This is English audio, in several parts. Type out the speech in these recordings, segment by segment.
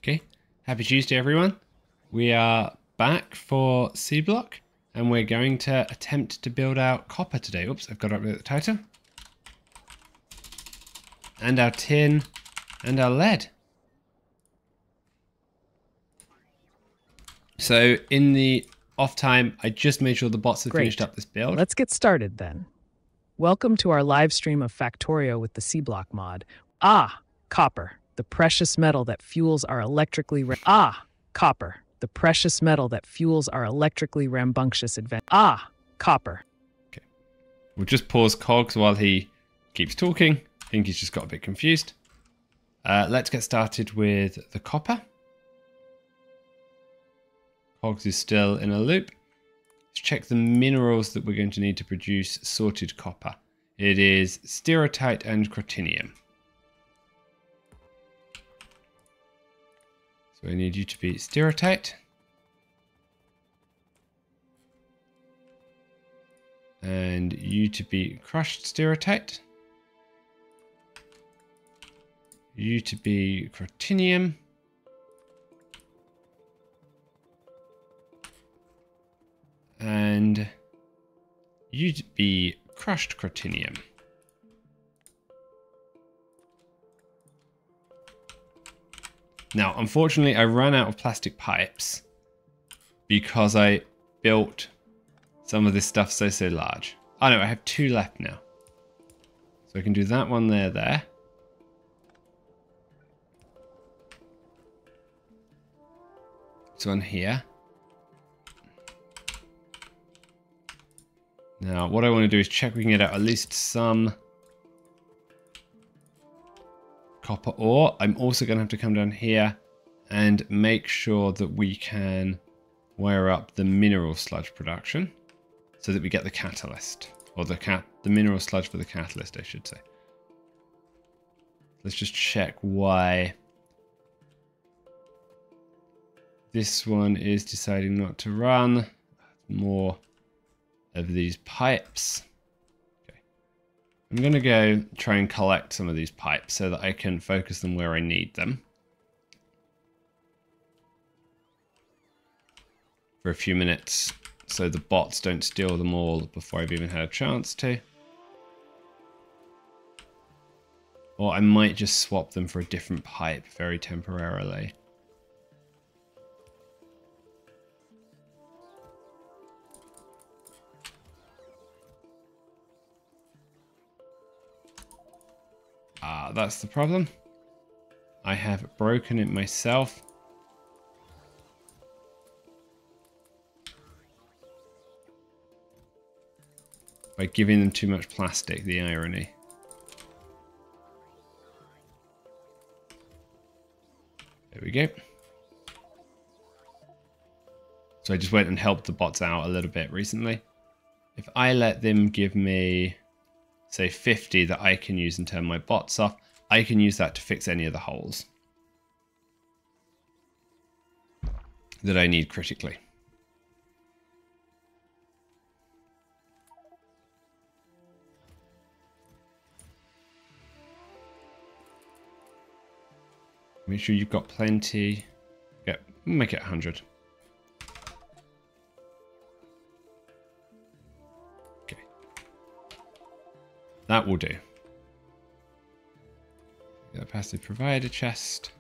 Okay, happy Tuesday everyone. We are back for C block and we're going to attempt to build out copper today. Oops, I've got to update the title. And our tin and our lead. So in the off time, I just made sure the bots have finished up this build. Let's get started then. Welcome to our live stream of Factorio with the C-Block mod. Copper, the precious metal that fuels our copper, the precious metal that fuels our electrically rambunctious adventure. Copper. Okay. We'll just pause Cogs while he keeps talking. I think he's just got a bit confused. Let's get started with the copper. Cogs is still in a loop. Let's check the minerals that we're going to need to produce sorted copper. It is stereotyte and crotinium. So I need you to be stereotyte. And you to be crushed stereotyte. You to be crotinium. And you to be crushed crotinium. Now, unfortunately, I ran out of plastic pipes because I built some of this stuff so large. Oh no, I have 2 left now. So I can do that one there. This one here. Now, what I want to do is check we can get out at least some copper ore. I'm also going to have to come down here and make sure that we can wire up the mineral sludge production so that we get the catalyst, or the mineral sludge for the catalyst, I should say. Let's just check why this one is deciding not to run. More of these pipes. Okay. I'm going to go try and collect some of these pipes so that I can focus them where I need them for a few minutes so the bots don't steal them all before I've even had a chance to. Or I might just swap them for a different pipe very temporarily. That's the problem. I have broken it myself. By giving them too much plastic, the irony. There we go. So I just went and helped the bots out a little bit recently. If I let them give me, say, 50 that I can use and turn my bots off, I can use that to fix any of the holes that I need critically. Make sure you've got plenty. Yeah, make it 100. Okay. That will do. Get a passive provider chest.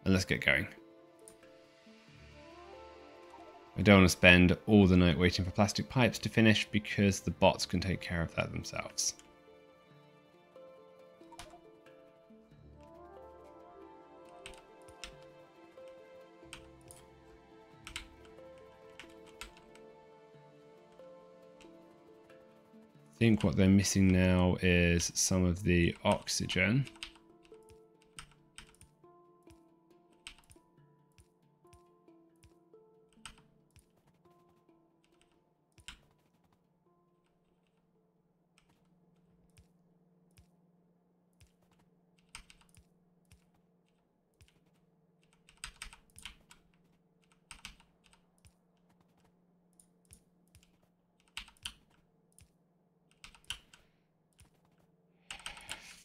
And let's get going. I don't want to spend all the night waiting for plastic pipes to finish because the bots can take care of that themselves. I think what they're missing now is some of the oxygen.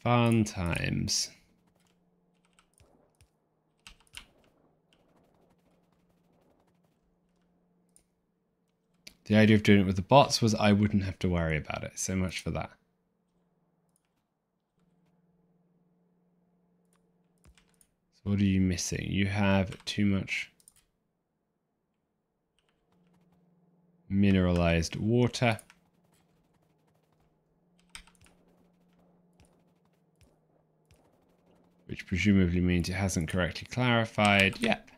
Fun times. The idea of doing it with the bots was I wouldn't have to worry about it. So much for that. So what are you missing? You have too much mineralized water. Which presumably means it hasn't correctly clarified. Yep.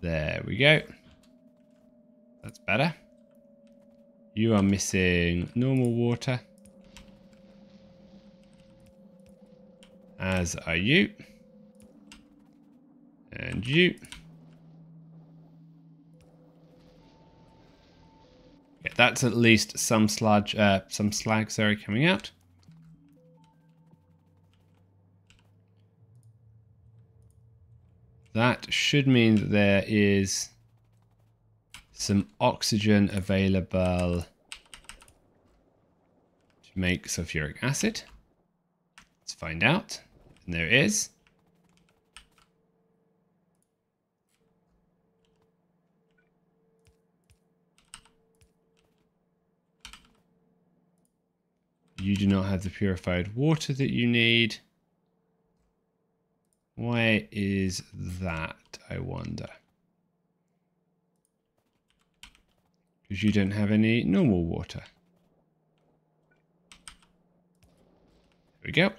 There we go. That's better. You are missing normal water. As are you. And you. Okay, that's at least some slag, sorry, coming out. That should mean that there is some oxygen available to make sulfuric acid. Let's find out. And there it is. You do not have the purified water that you need. Why is that, I wonder? Because you don't have any normal water. There we go.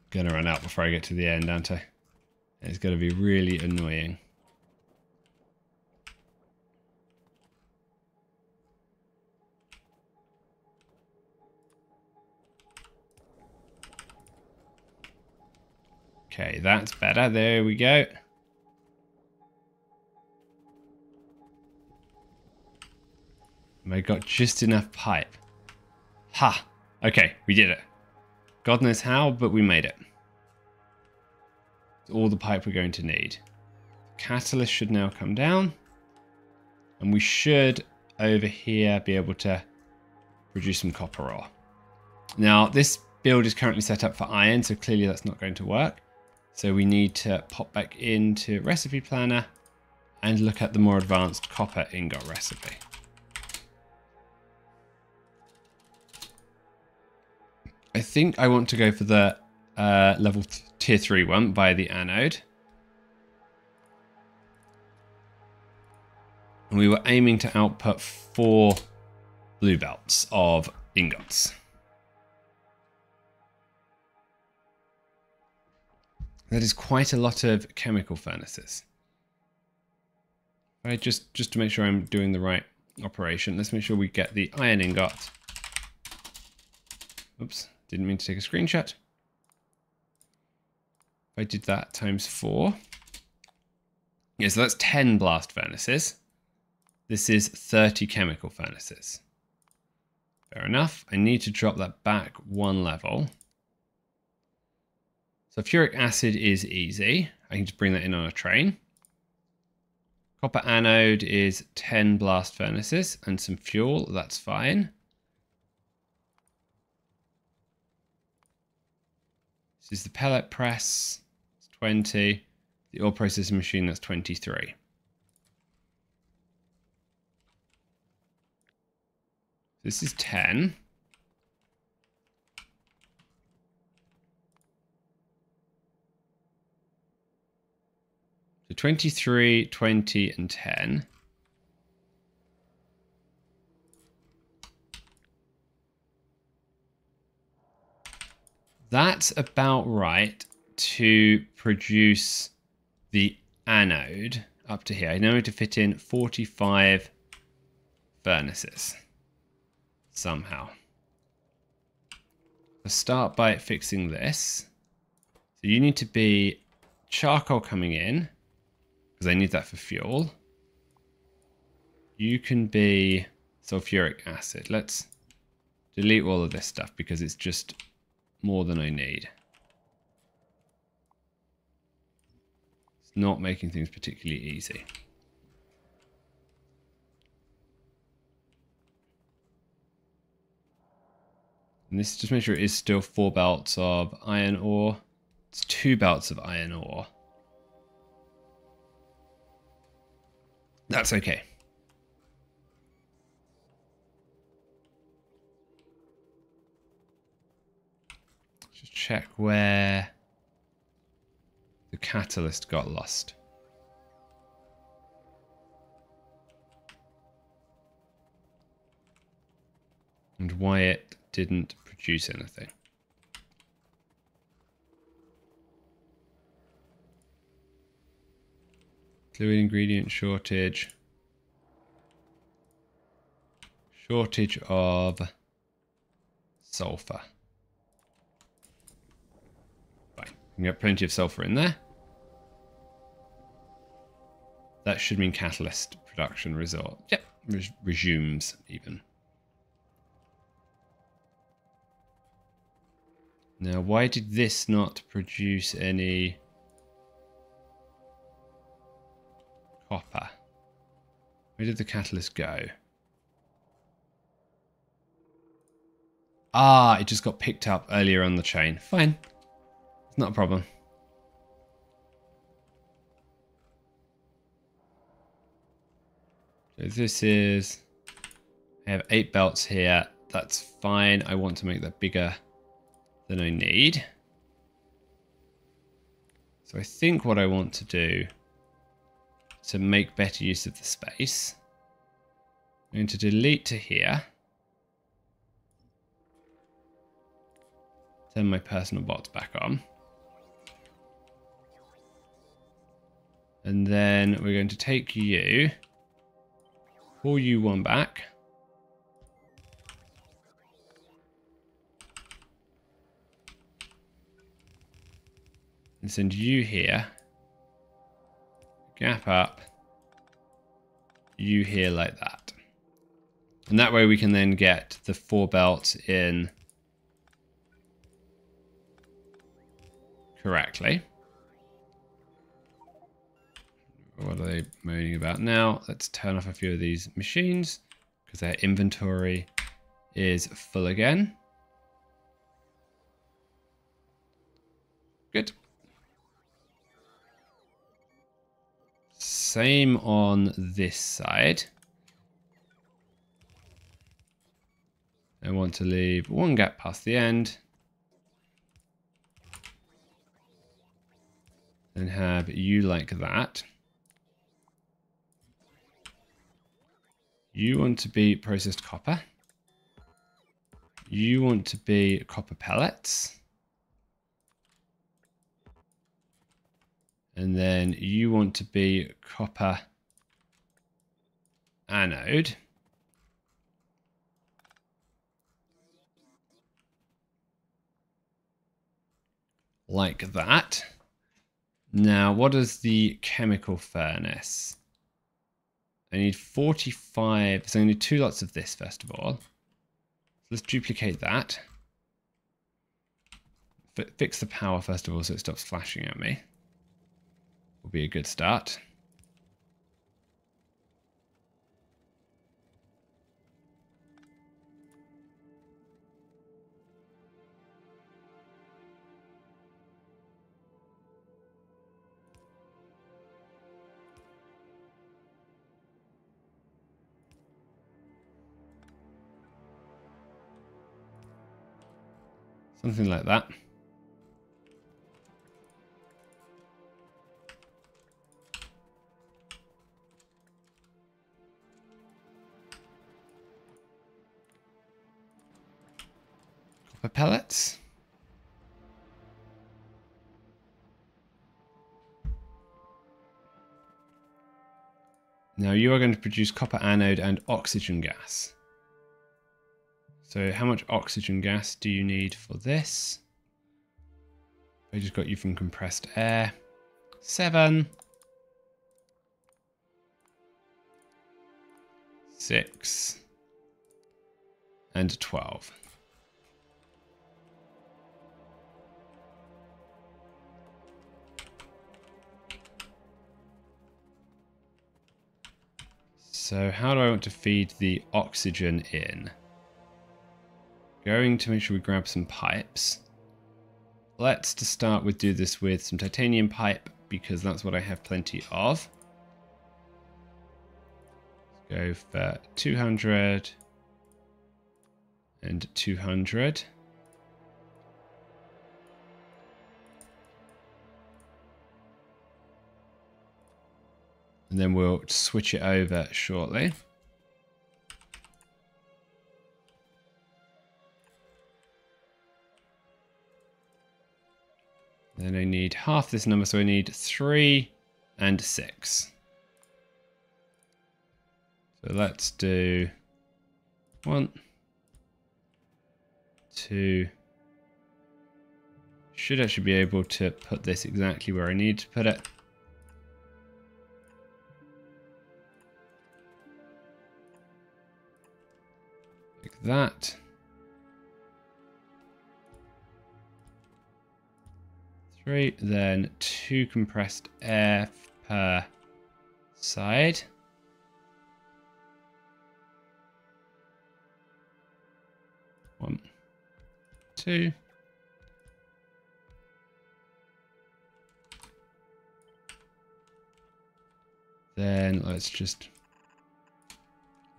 Gonna run out before I get to the end, aren't I? It's gonna be really annoying. Okay, that's better. There we go. And I got just enough pipe. Ha! Okay, we did it. God knows how, but we made it. It's all the pipe we're going to need. Catalyst should now come down. And we should, over here, be able to produce some copper ore. Now, this build is currently set up for iron, so clearly that's not going to work. So we need to pop back into Recipe Planner and look at the more advanced copper ingot recipe. I think I want to go for the level tier 3 one by the anode. And we were aiming to output 4 blue belts of ingots. That is quite a lot of chemical furnaces. Right, just to make sure I'm doing the right operation, let's make sure we get the iron ingot. Oops. Didn't mean to take a screenshot. If I did that times 4. Yeah, so that's 10 blast furnaces. This is 30 chemical furnaces. Fair enough. I need to drop that back 1 level. Sulfuric acid is easy. I can just bring that in on a train. Copper anode is 10 blast furnaces and some fuel. That's fine. This is the pellet press, it's 20. The ore processing machine, that's 23. This is 10. So 23, 20, and 10. That's about right to produce the anode up to here. I now need to fit in 45 furnaces somehow. Let's start by fixing this. So you need to be charcoal coming in because I need that for fuel. You can be sulfuric acid. Let's delete all of this stuff because it's just more than I need. not making things particularly easy. And this, just make sure it is still 4 belts of iron ore. It's 2 belts of iron ore. That's okay. Just check where the catalyst got lost. And why it didn't produce anything. Fluid ingredient shortage. Shortage of sulfur. Right, we can get plenty of sulfur in there. That should mean catalyst production resort. Yep, resumes even. Now, why did this not produce any copper? Where did the catalyst go? Ah, it just got picked up earlier on the chain. Fine. It's not a problem. So this is... I have 8 belts here. That's fine. I want to make that bigger than I need. So I think what I want to do to make better use of the space, I'm going to delete to here. Turn my personal bots back on. And then we're going to take you, pull you one back. And send you here. Gap up. You here like that. And that way we can then get the 4 belts in correctly. What are they moaning about now? Let's turn off a few of these machines because their inventory is full again. Good. Same on this side. I want to leave 1 gap past the end. And have you like that. You want to be processed copper. You want to be copper pellets. And then you want to be copper anode. Like that. Now, what is the chemical furnace? I need 45, so I need 2 lots of this first of all. Let's duplicate that. Fix the power first of all so it stops flashing at me. Will be a good start. Something like that. Copper pellets. Now you are going to produce copper anode and oxygen gas. So how much oxygen gas do you need for this? I just got you from compressed air. 7. 6. And 12. So how do I want to feed the oxygen in? Going to make sure we grab some pipes. Let's to start with do this with some titanium pipe because that's what I have plenty of. Let's go for 200 and 200. And then we'll switch it over shortly. Then I need half this number, so I need 3 and 6. So let's do 1, 2. Should actually be able to put this exactly where I need to put it. Like that. 3, then 2 compressed air per side. One, 2. Then let's just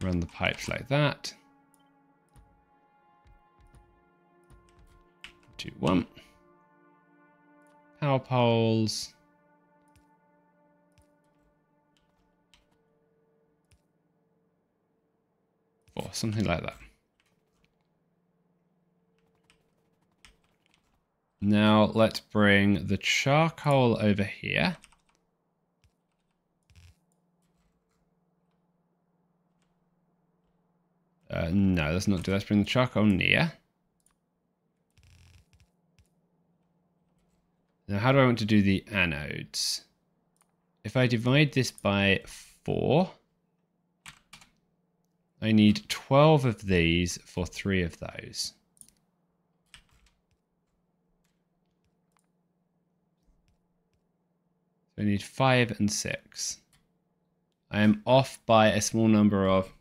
run the pipes like that. 2, 1. Power poles. 4, something like that. Now let's bring the charcoal over here. No, let's not do that. Let's bring the charcoal near. Now, how do I want to do the anodes? If I divide this by 4, I need 12 of these for 3 of those. So I need 5 and 6. I am off by a small number of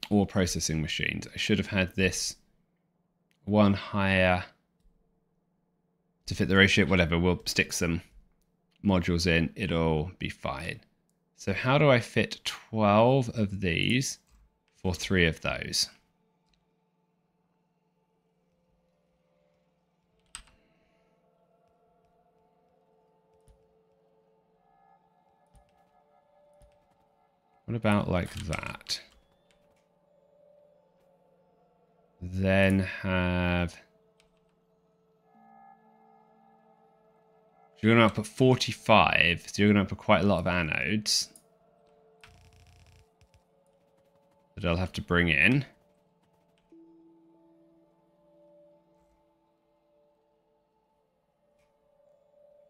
ore processing machines. I should have had this one higher to fit the ratio. Whatever, we'll stick some modules in. It'll be fine. So how do I fit 12 of these for 3 of those? What about like that? Then have... So you're going to output 45, so you're going to output quite a lot of anodes that I'll have to bring in.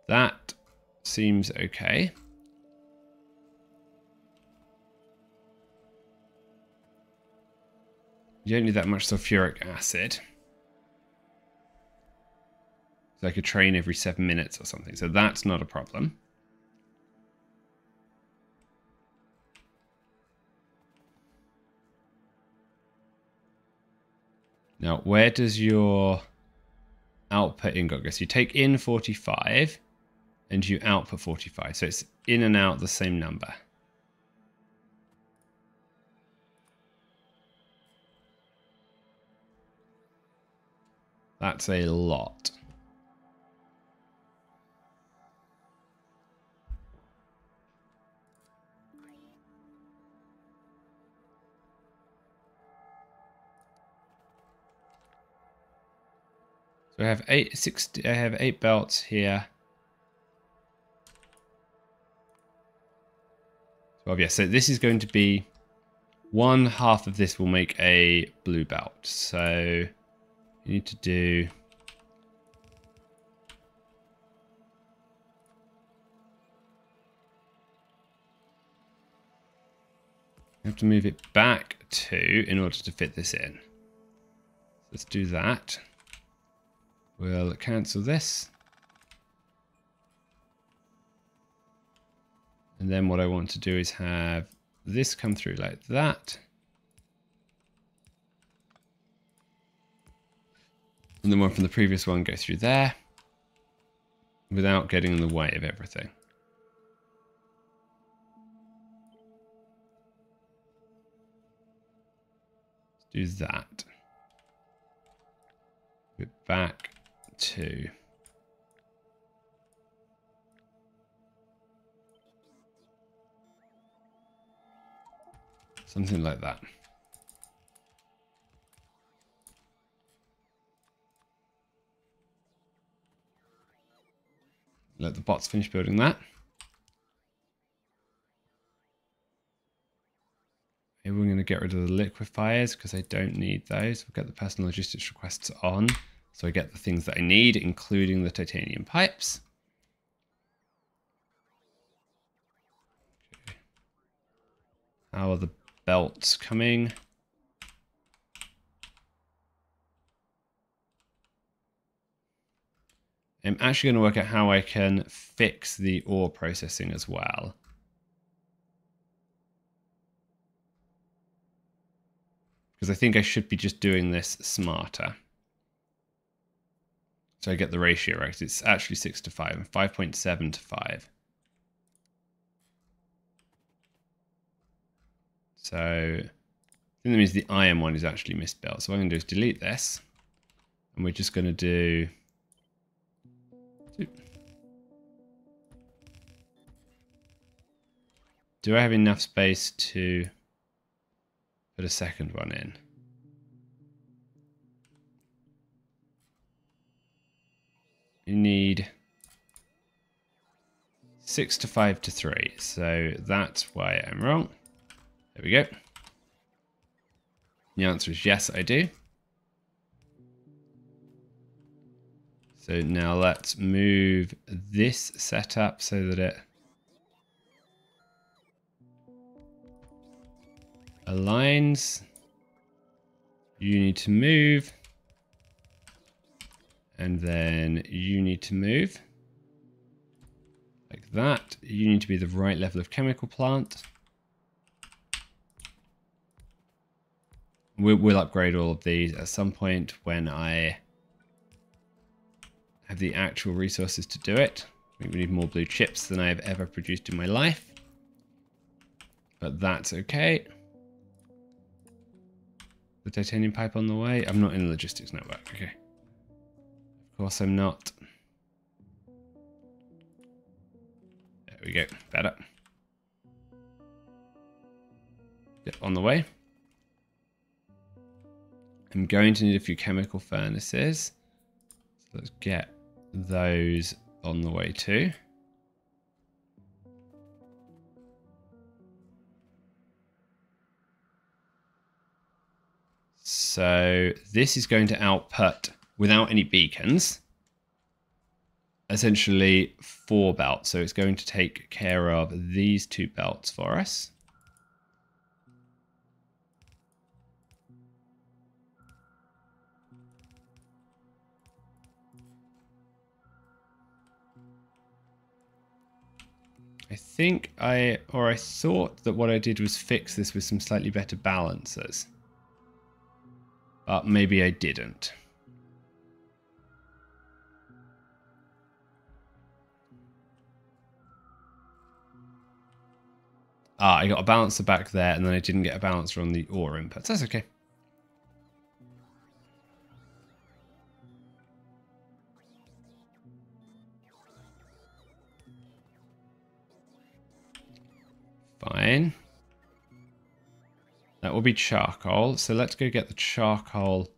That seems okay. You don't need that much sulfuric acid. It's like a train every 7 minutes or something, so that's not a problem. Now, where does your output ingot go? So you take in 45 and you output 45. So it's in and out the same number. That's a lot. So I have 8 belts here. 12, yeah, so this is going to be 1/2 of this will make a blue belt. So you need to do... You have to move it back 2 in order to fit this in. Let's do that. We'll cancel this. And then what I want to do is have this come through like that. And the one from the previous one go through there without getting in the way of everything. Let's do that. Go back to something like that. Let the bots finish building that. Maybe we're going to get rid of the liquefiers because I don't need those. We'll get the personal logistics requests on. So I get the things that I need, including the titanium pipes. Okay. How are the belts coming? I'm actually going to work out how I can fix the ore processing as well. Because I think I should be just doing this smarter. So I get the ratio right. It's actually 6 to 5 and 5.7 to 5. So I think that means the iron one is actually misbuilt. So what I'm going to do is delete this. And we're just going to do... Do I have enough space to put a second one in? You need 6 to 5 to 3. So that's why I'm wrong. There we go. The answer is yes, I do. So now let's move this setup so that it aligns. You need to move. And then you need to move. Like that. You need to be the right level of chemical plant. We'll upgrade all of these at some point when I have the actual resources to do it. We need more blue chips than I've ever produced in my life. But that's okay. The titanium pipe on the way. I'm not in the logistics network. Okay. Of course I'm not. There we go. Better. Get on the way. I'm going to need a few chemical furnaces. So let's get those on the way too. So this is going to output, without any beacons, essentially 4 belts. So it's going to take care of these 2 belts for us. I think I thought that what I did was fix this with some slightly better balancers. But maybe I didn't. Ah, I got a balancer back there, and then I didn't get a balancer on the ore inputs. That's okay. Fine. That will be charcoal. So let's go get the charcoal.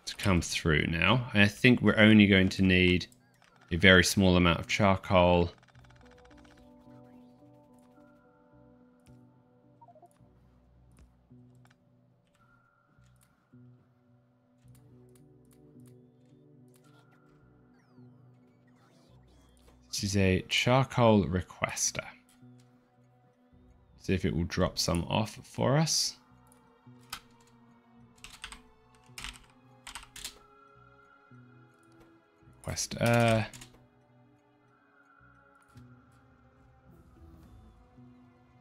To come through now. I think we're only going to need a very small amount of charcoal. This is a charcoal requester. See if it will drop some off for us. request.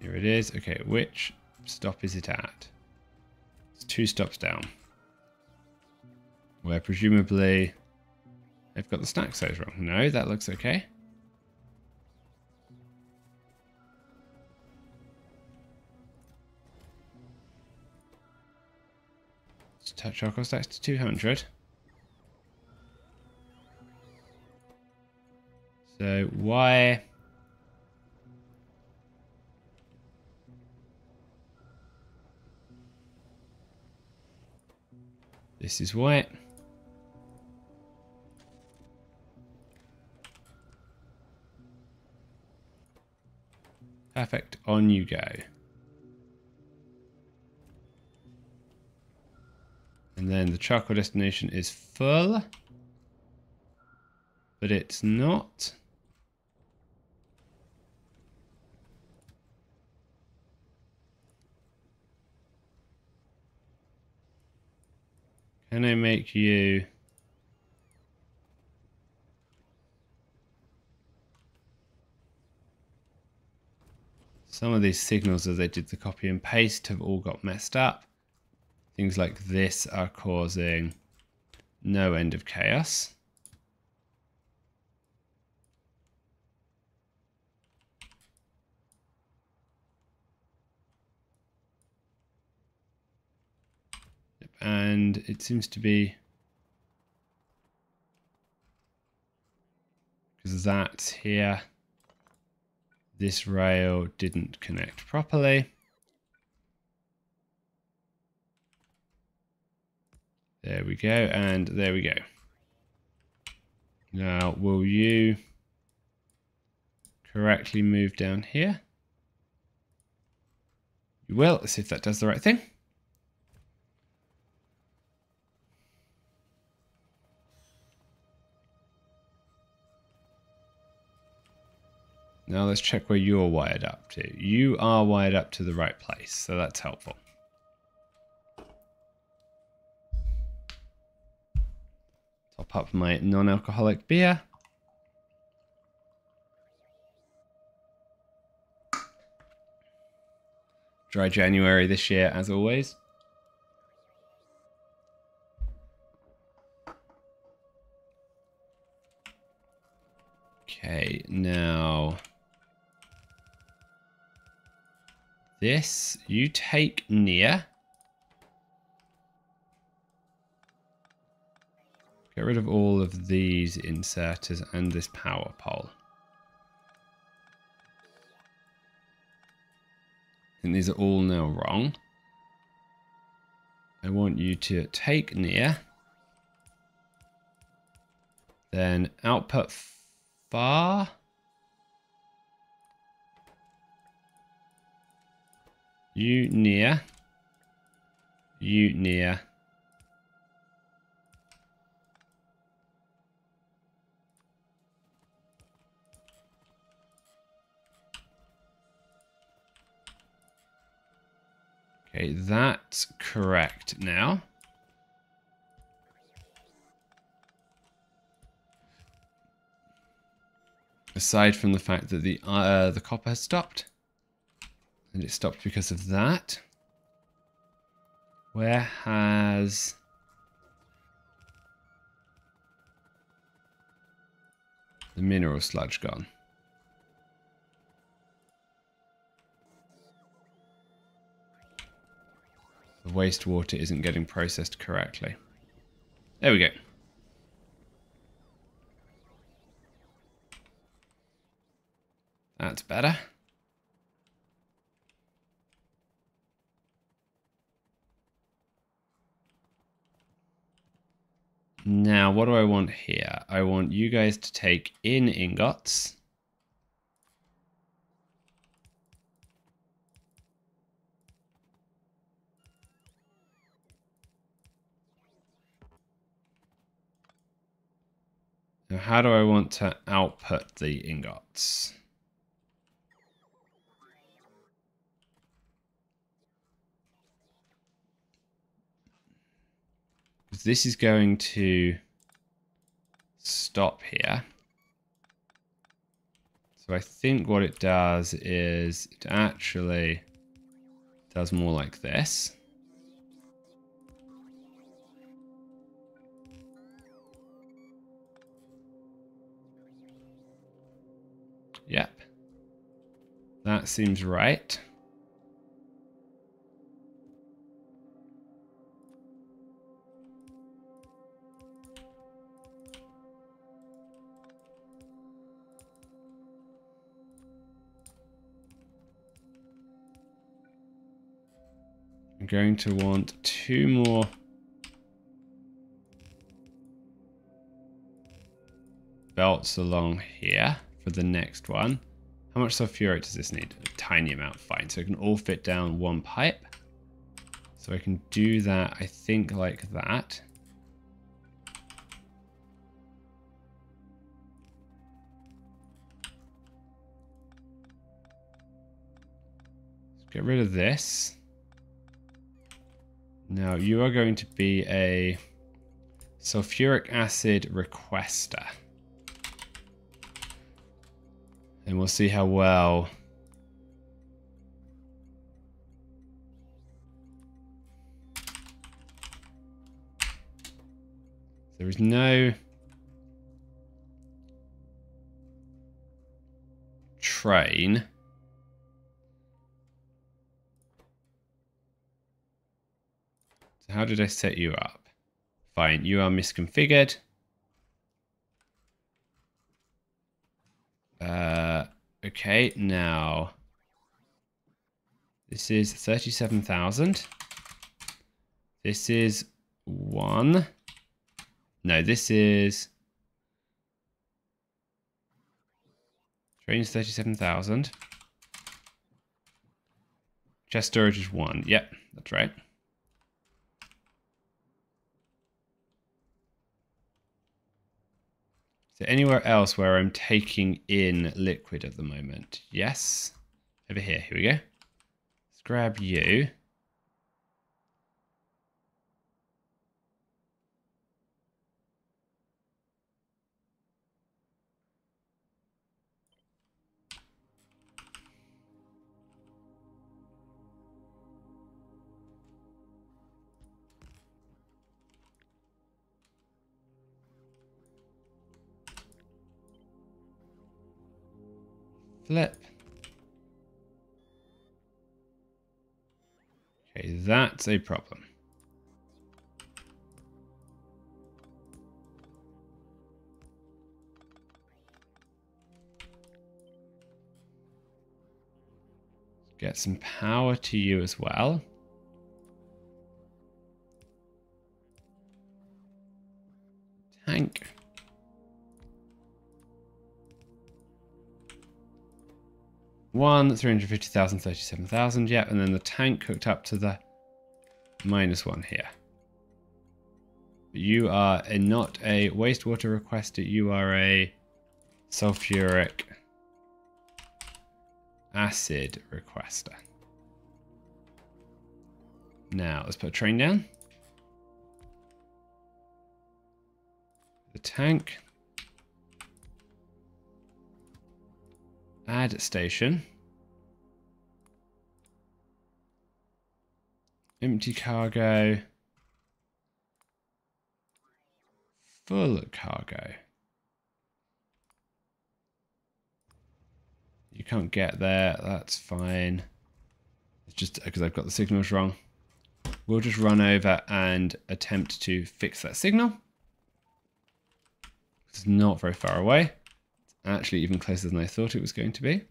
Here it is. Okay, which stop is it at? It's 2 stops down. Where presumably they've got the stack size wrong. No, that looks okay. Let's touch our cost stacks to 200. So why... This is white. Perfect. On you go. And then the charcoal destination is full. But it's not. Can I make you... Some of these signals as they did the copy and paste have all got messed up. Things like this are causing no end of chaos. And it seems to be because that's here. This rail didn't connect properly. There we go, and there we go. Now, will you correctly move down here? You will. Let's see if that does the right thing. Now let's check where you're wired up to. You are wired up to the right place, so that's helpful. Top up my non-alcoholic beer. Dry January this year, as always. Okay, now... This, you take near. Get rid of all of these inserters and this power pole. I think these are all now wrong. I want you to take near. Then output far. You near. You near. Okay, that's correct now. Aside from the fact that the copper has stopped. And it stopped because of that. Where has... the mineral sludge gone? The wastewater isn't getting processed correctly. There we go. That's better. Now, what do I want here? I want you guys to take in ingots. Now, how do I want to output the ingots? Because this is going to stop here. So I think what it does is it actually does more like this. Yep. That seems right. I'm going to want 2 more belts along here for the next one. How much sulfuric does this need? A tiny amount, fine. So it can all fit down one pipe. So I can do that, I think, like that. Let's get rid of this. Now you are going to be a sulfuric acid requester. And we'll see how well. There is no train. So how did I set you up? Fine, you are misconfigured. Okay, now this is 37,000. This is 1. No, this is train's 37,000. Chest storage is 1. Yep, that's right. Is there anywhere else where I'm taking in liquid at the moment? Yes. Over here. Here we go. Let's grab you. Flip. Okay, that's a problem. Get some power to you as well. Tank. One, 350,000, 37,000, yep, and then the tank hooked up to the -1 here. You are not a wastewater requester, you are a sulfuric acid requester. Now, let's put a train down. The tank. Add station. Empty cargo. Full cargo. You can't get there, that's fine. It's just because I've got the signals wrong. We'll just run over and attempt to fix that signal. It's not very far away. It's actually even closer than I thought it was going to be.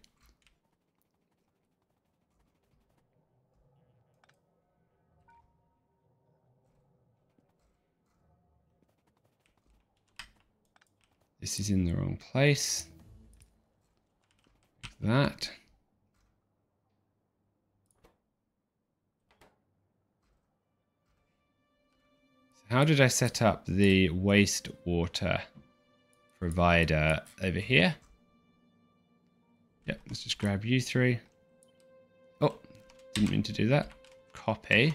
This is in the wrong place. Like that. How did I set up the wastewater provider over here? Yep, let's just grab you 3. Oh, didn't mean to do that. Copy.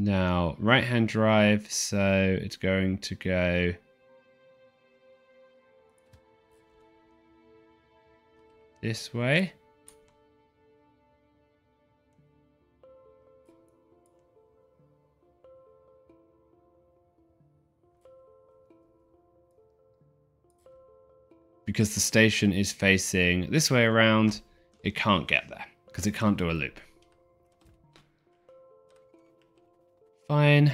Now, right-hand drive, so it's going to go this way. Because the station is facing this way around, it can't get there because it can't do a loop. Fine.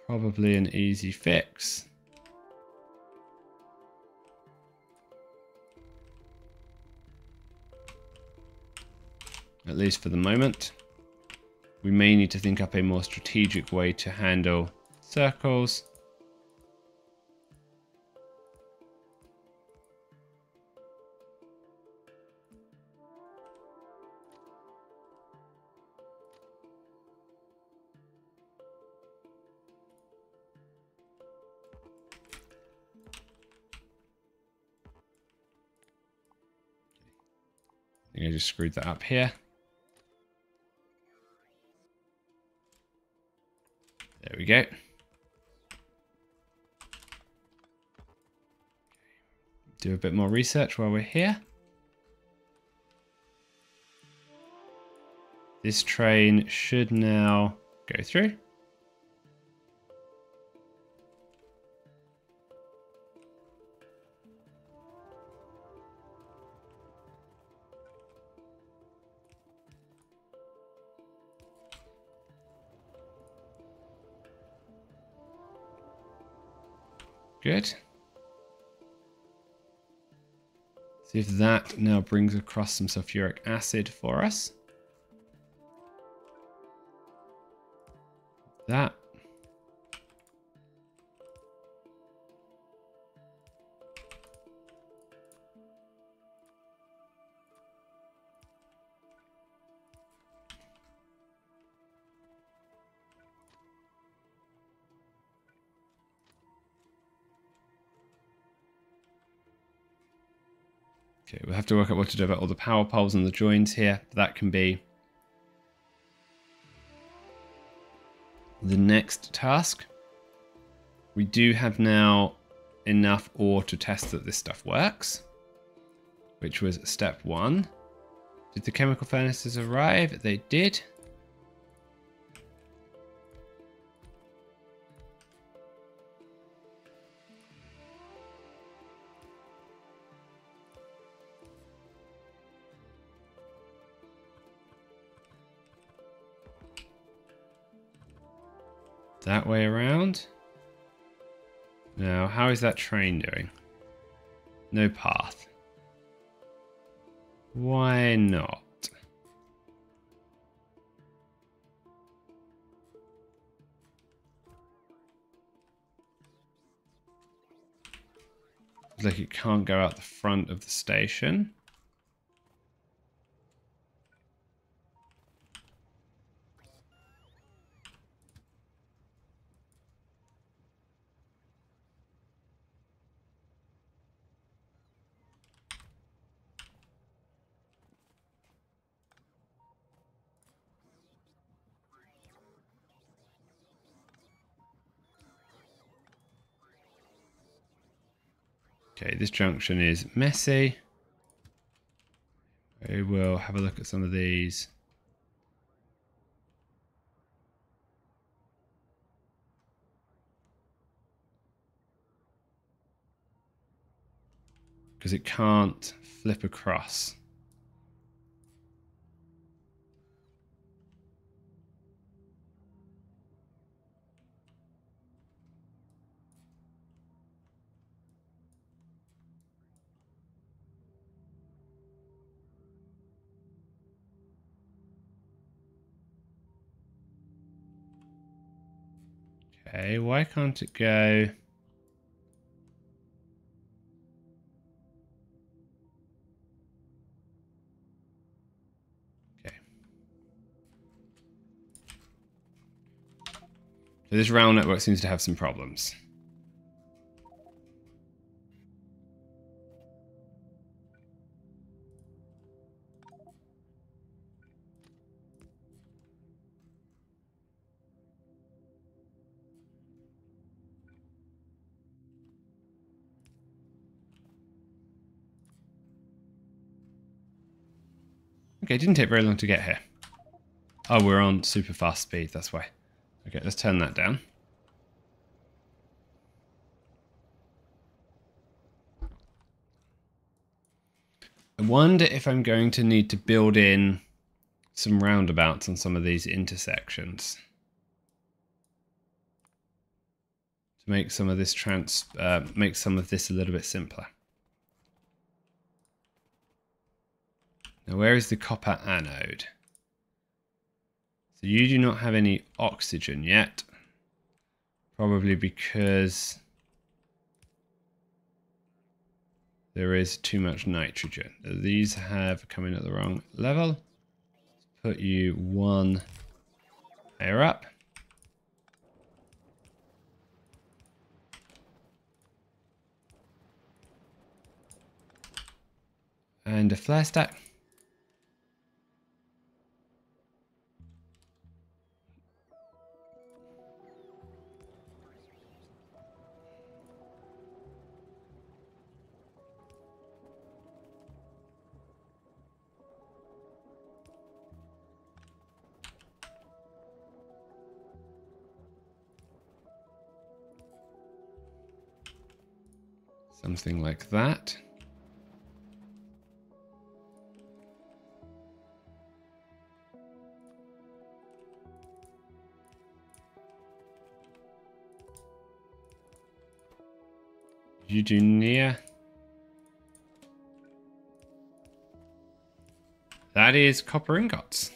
Probably an easy fix. At least for the moment. We may need to think up a more strategic way to handle circles. I think I just screwed that up here. There we go. Do a bit more research while we're here. This train should now go through. Good. See if that now brings across some sulfuric acid for us. That. Okay, we'll have to work out what to do about all the power poles and the joins here. That can be the next task. We do have now enough ore to test that this stuff works, which was step 1. Did the chemical furnaces arrive? They did. That way around. Now, how is that train doing? No path. Why not? Looks like it can't go out the front of the station. Okay, this junction is messy. We will have a look at some of these. Because it can't flip across. Okay, why can't it go? Okay. So this rail network seems to have some problems. Okay, it didn't take very long to get here. Oh, we're on super fast speed, that's why. Okay, let's turn that down. I wonder if I'm going to need to build in some roundabouts on some of these intersections to make some of this make some of this a little bit simpler. Now, where is the copper anode? So you do not have any oxygen yet, probably because there is too much nitrogen. These have come in at the wrong level. Put you one higher up. And a flare stack. Something like that. You do near. That is copper ingots.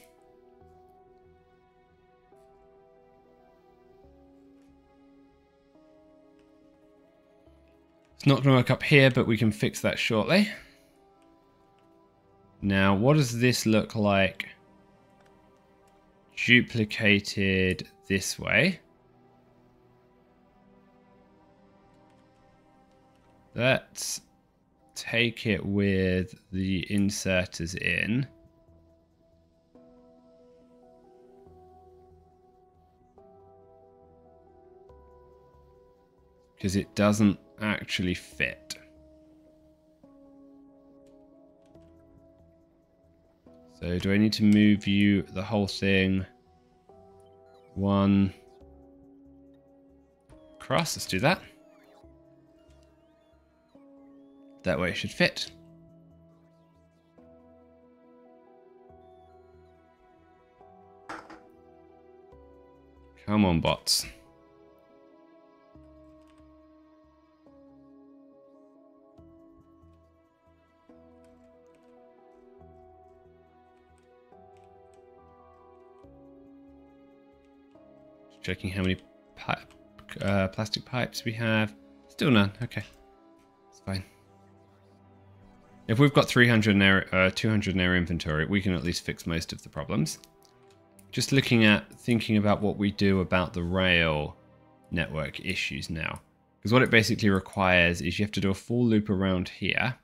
It's not going to work up here, but we can fix that shortly. Now, what does this look like duplicated this way? Let's take it with the inserters in. Because it doesn't actually fit. So do I need to move you the whole thing one across? Let's do that. That way it should fit. Come on, bots. Checking how many plastic pipes we have. Still none. Okay. It's fine. If we've got 200 in our inventory, we can at least fix most of the problems. Just thinking about what we do about the rail network issues now. Because what it basically requires is you have to do a full loop around here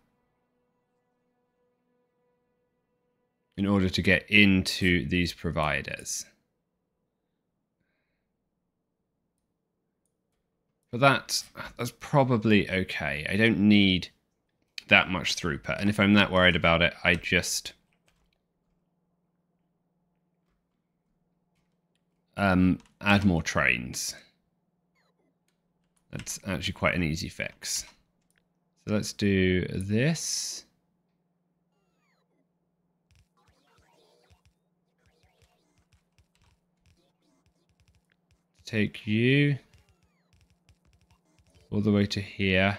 in order to get into these providers. But that's probably okay. I don't need that much throughput. And if I'm that worried about it, I just add more trains. That's actually quite an easy fix. So let's do this. Take you all the way to here.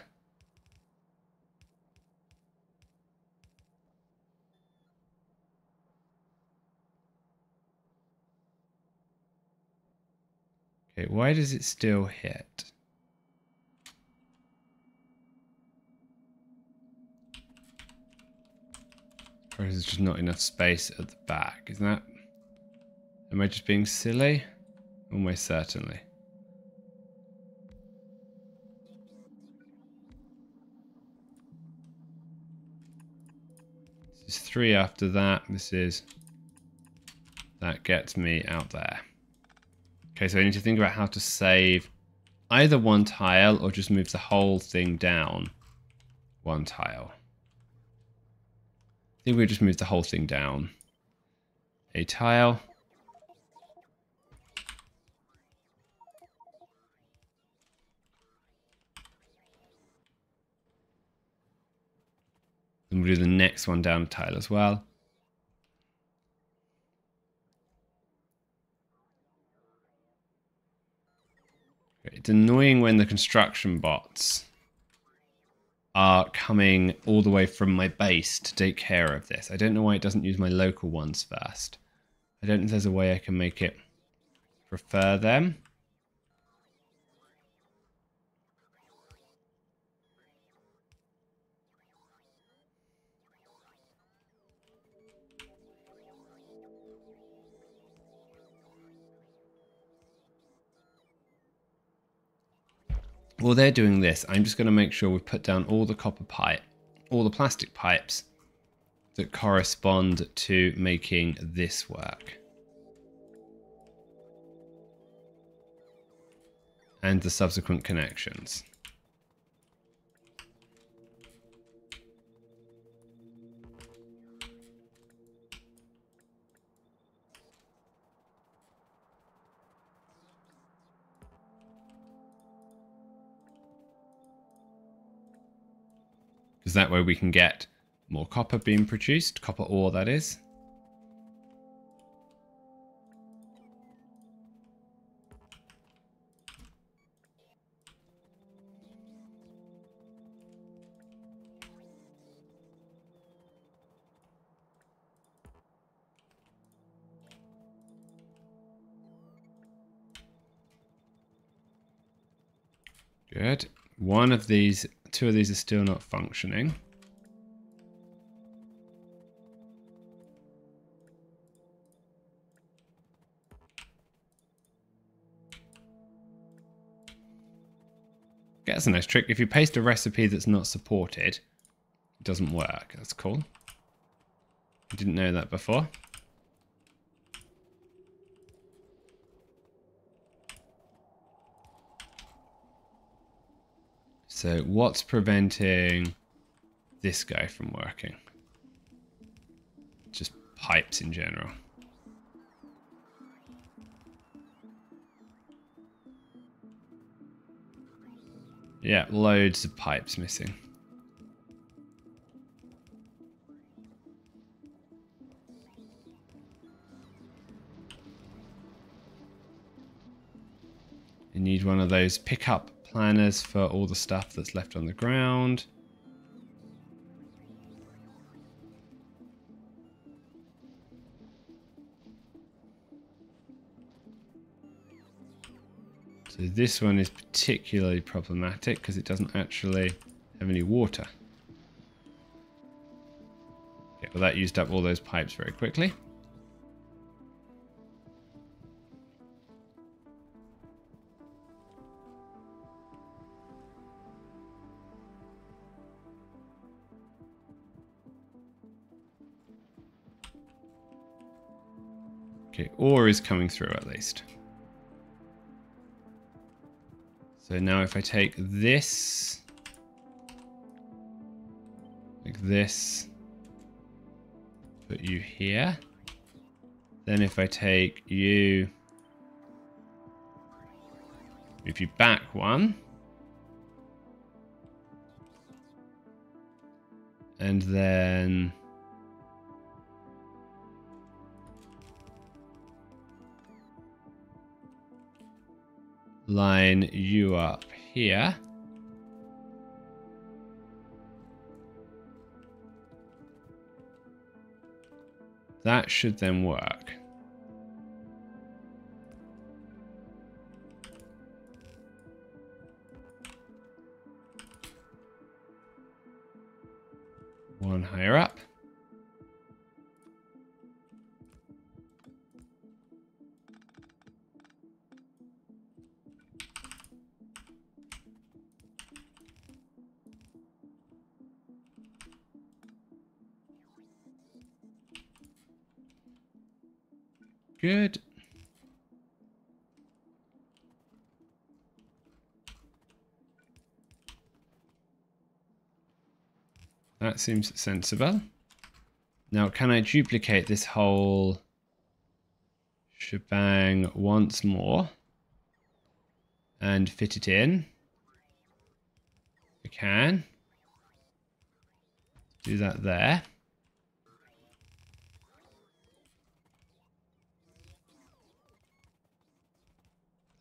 Okay, why does it still hit? Or is there just not enough space at the back? Isn't that... Am I just being silly? Almost certainly. This is 3 after that. This is... That gets me out there. Okay, so I need to think about how to save either one tile or just move the whole thing down one tile. I think we just move the whole thing down. a tile. And we'll do the next one down a tile as well. It's annoying when the construction bots are coming all the way from my base to take care of this. I don't know why it doesn't use my local ones first. I don't know if there's a way I can make it prefer them. While they're doing this, I'm just going to make sure we put down all the copper pipe, all the plastic pipes that correspond to making this work. And the subsequent connections. Because that way we can get more copper being produced, copper ore that is. Good. One of these, two of these are still not functioning. That's a nice trick. If you paste a recipe that's not supported, it doesn't work. That's cool. I didn't know that before. So what's preventing this guy from working? Just pipes in general. Yeah, loads of pipes missing. You need one of those pickup planners for all the stuff that's left on the ground. So this one is particularly problematic because it doesn't actually have any water. Okay, well that used up all those pipes very quickly. Okay, ore is coming through at least. So now if I take this, like this, put you here, then if I take you, move you back one, and then line you up here. That should then work. One higher up. Good. That seems sensible. Now, can I duplicate this whole shebang once more and fit it in. We can do that there.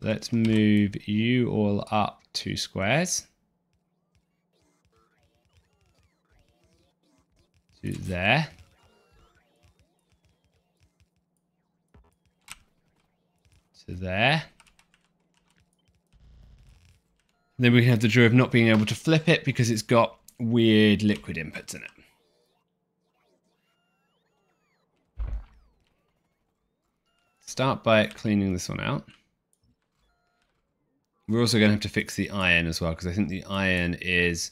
Let's move you all up 2 squares to there. To there. Then we have the joy of not being able to flip it because it's got weird liquid inputs in it. Start by cleaning this one out. We're also going to have to fix the iron as well, because I think the iron is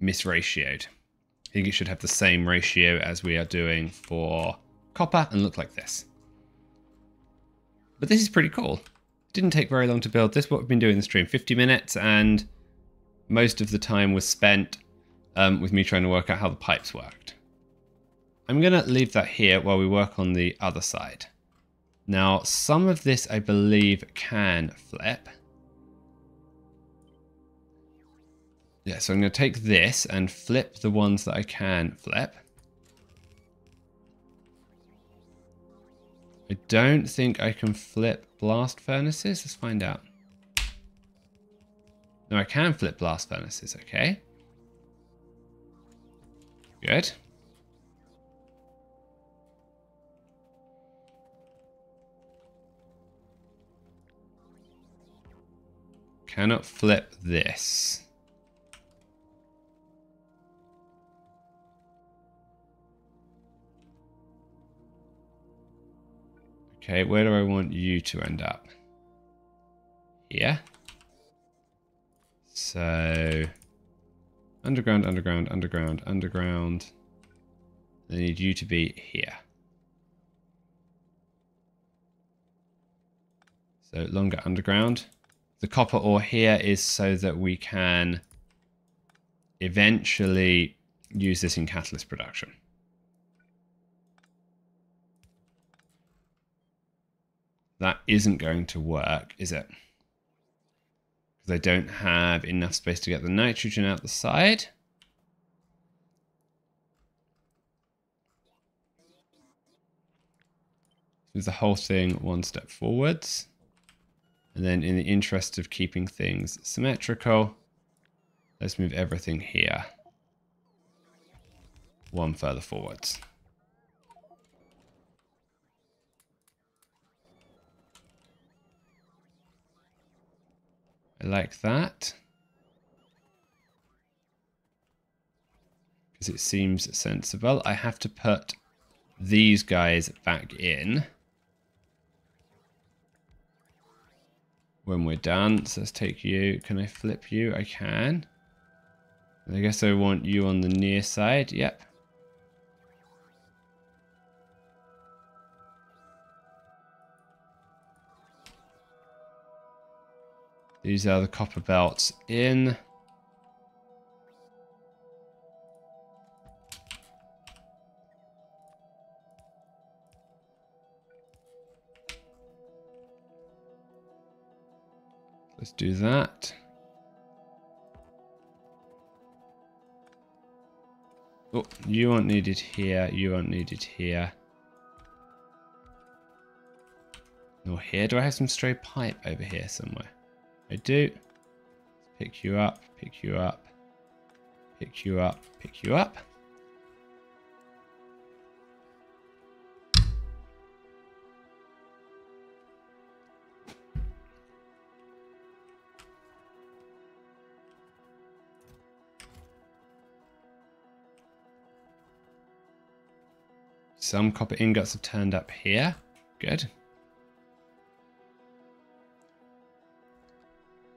misratioed. I think it should have the same ratio as we are doing for copper and look like this. But this is pretty cool. It didn't take very long to build this. What we've been doing in the stream, 50 minutes, and most of the time was spent with me trying to work out how the pipes worked. I'm going to leave that here while we work on the other side. Now, some of this I believe can flip. Yeah, so I'm going to take this and flip the ones that I can flip. I don't think I can flip blast furnaces. Let's find out. No, I can flip blast furnaces. Okay. Good. Cannot flip this. Okay, where do I want you to end up? Here. So, underground, underground, underground, underground. I need you to be here. So, longer underground. The copper ore here is so that we can eventually use this in catalyst production. That isn't going to work, is it? Because I don't have enough space to get the nitrogen out the side. Move the whole thing 1 step forwards. And then in the interest of keeping things symmetrical, let's move everything here 1 further forwards. I like that. Because it seems sensible. I have to put these guys back in when we're done. So let's take you. Can I flip you? I can. I guess I want you on the near side. Yep. These are the copper belts in. Let's do that. Oh, you aren't needed here. You aren't needed here. Nor here. Do I have some stray pipe over here somewhere? I do. Let's pick you up, pick you up, pick you up, pick you up. Some copper ingots have turned up here. Good.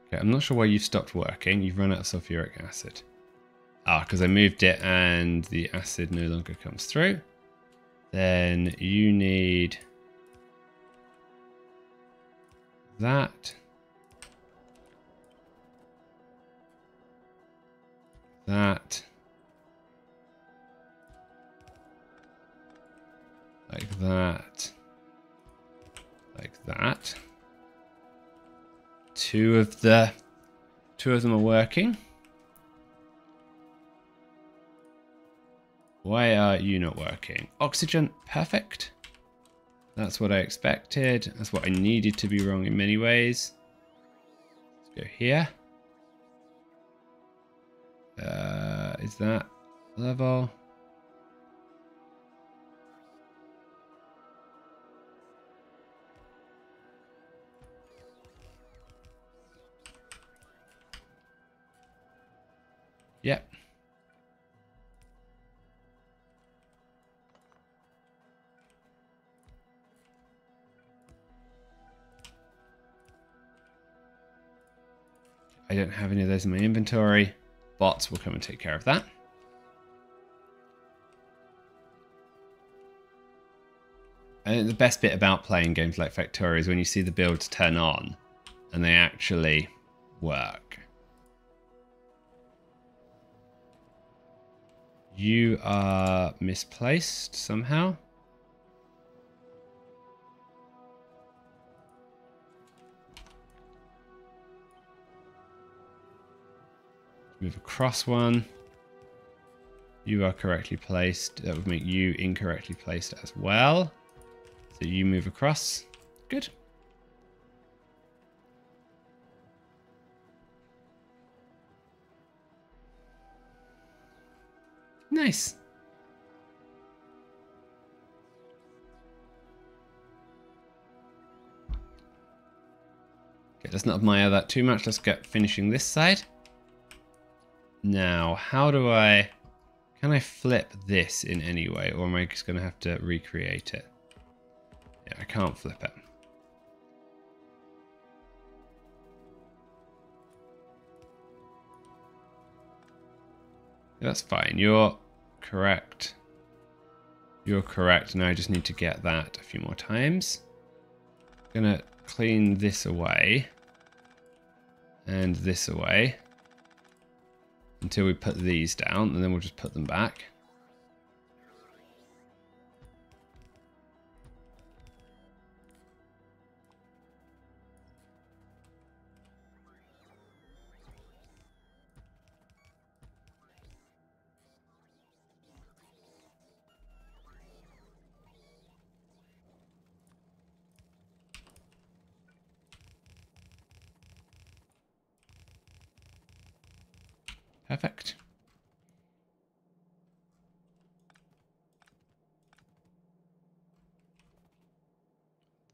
Okay, I'm not sure why you've stopped working. You've run out of sulfuric acid. Ah, because I moved it and the acid no longer comes through. Then you need that. That. Like that. Like like that. Two of them are working. Why are you not working? Oxygen, perfect. That's what I expected. That's what I needed to be wrong in many ways. Let's go here. Is that level? Yep. I don't have any of those in my inventory. Bots will come and take care of that. And the best bit about playing games like Factorio is when you see the builds turn on and they actually work. You are misplaced somehow. Move across one. You are correctly placed. That would make you incorrectly placed as well. So you move across. Good. Nice. Okay, let's not admire that too much. Let's get finishing this side. Now, how do I... Can I flip this in any way? Or am I just going to have to recreate it? Yeah, I can't flip it. That's fine. You're correct. You're correct. Now I just need to get that a few more times. I'm going to clean this away. And this away. Until we put these down. And then we'll just put them back. Perfect.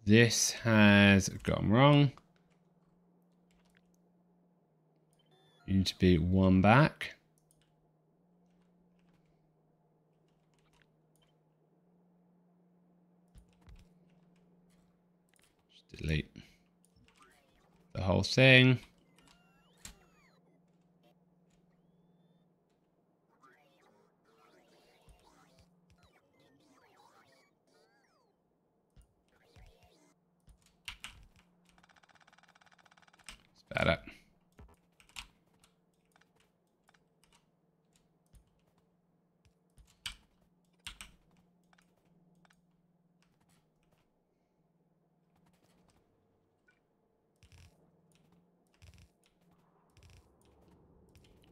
This has gone wrong. You need to be one back. Just delete the whole thing. About it.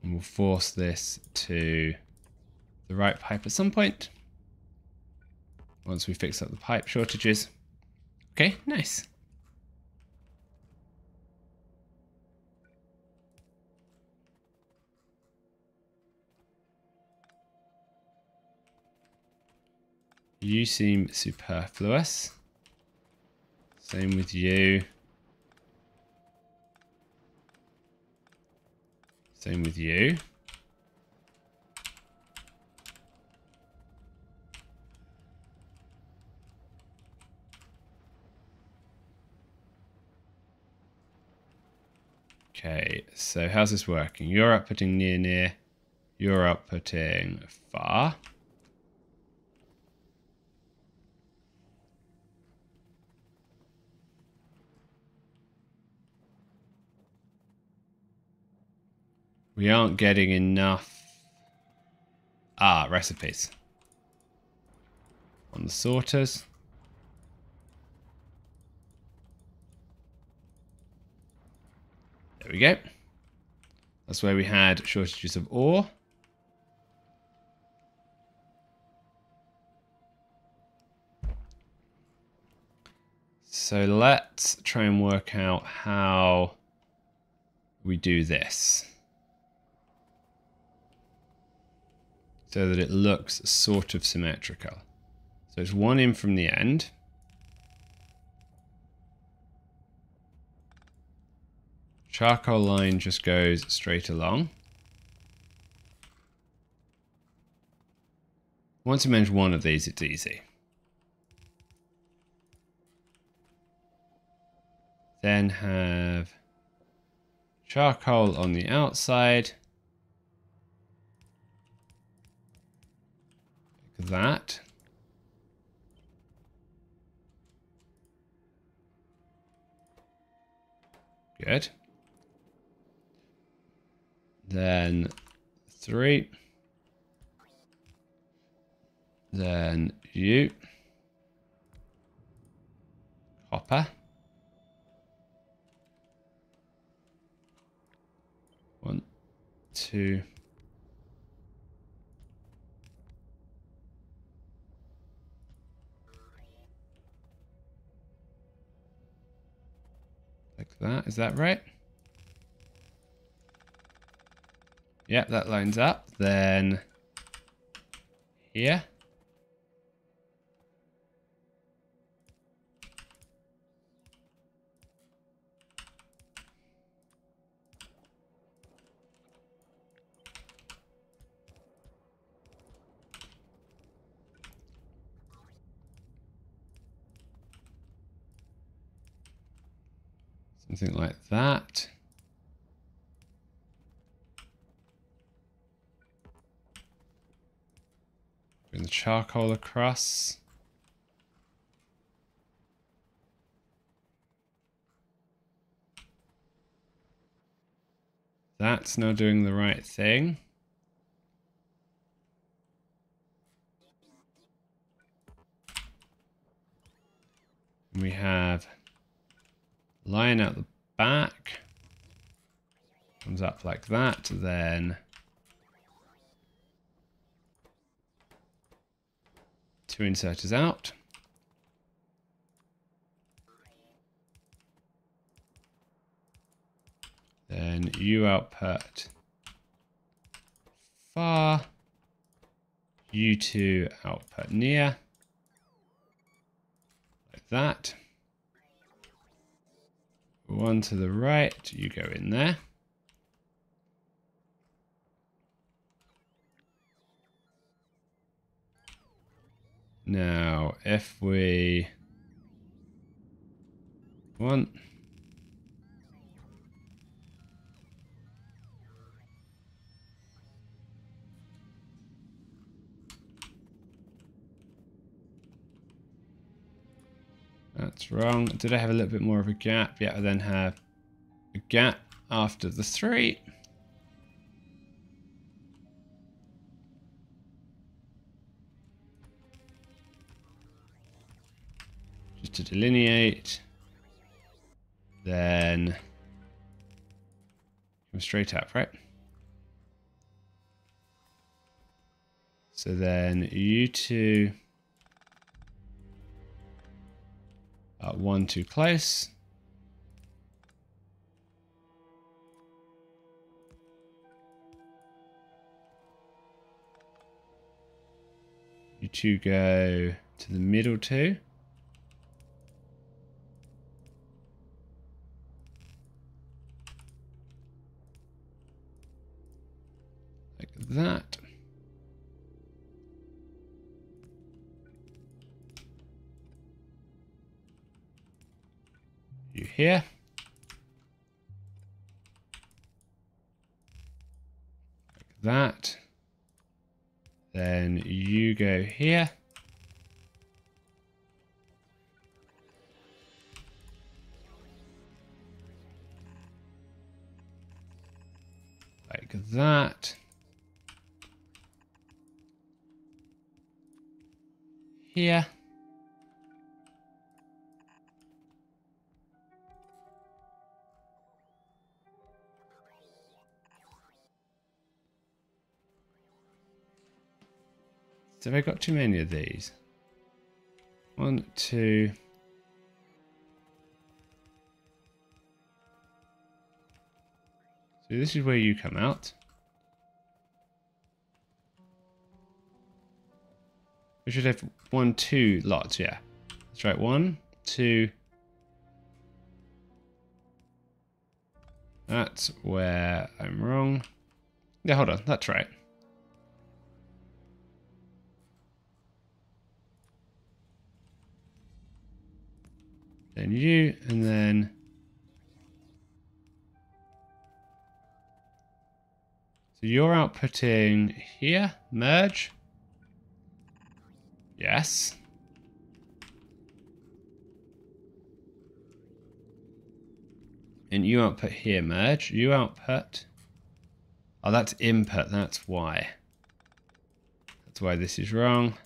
And we'll force this to the right pipe at some point. Once we fix up the pipe shortages. Okay, nice. You seem superfluous. Same with you. Same with you. Okay, so how's this working? You're outputting near. You're outputting far. We aren't getting enough recipes on the sorters. There we go. That's where we had shortages of ore. So let's try and work out how we do this so that it looks sort of symmetrical. So it's one in from the end. Charcoal line just goes straight along. Once you manage one of these, it's easy. Then have charcoal on the outside. Like that. Good. Then 3. Then you. Copper. 1, 2. Like that. Is that right? Yep, that lines up. Then here. Something like that. Bring the charcoal across. That's now doing the right thing. We have line out the back. Comes up like that. Then 2 inserters out. Then you output far. You 2 output near. Like that. 1 to the right, you go in there. Now, if we want that's wrong. Did I have a little bit more of a gap? Yeah, I then have a gap after the 3. Just to delineate. Then come straight up, right? So then you 2 are 1 too close. You 2 go to the middle 2. Like that. You here. Like that. Then you go here. Like that. Here. Have I got too many of these? 1, 2. So this is where you come out. We should have 1, 2 lots, yeah. That's right, 1, 2. That's where I'm wrong. Yeah, hold on, that's right. Then you, and then... So you're outputting here, merge. Yes. And you output here, merge. You output. Oh, that's input, that's why. That's why this is wrong.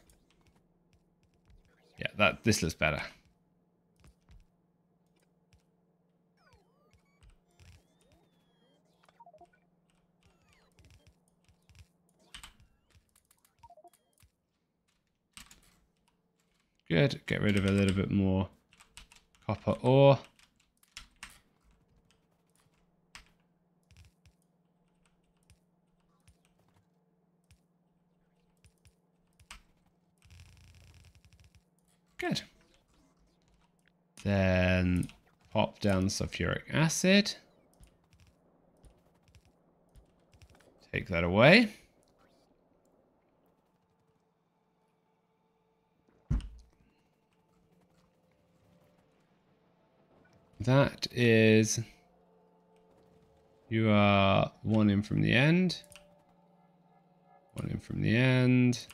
Yeah, this looks better. Good. Get rid of a little bit more copper ore. Good. Then pop down sulfuric acid. Take that away. That is... You are 1 in from the end. 1 in from the end.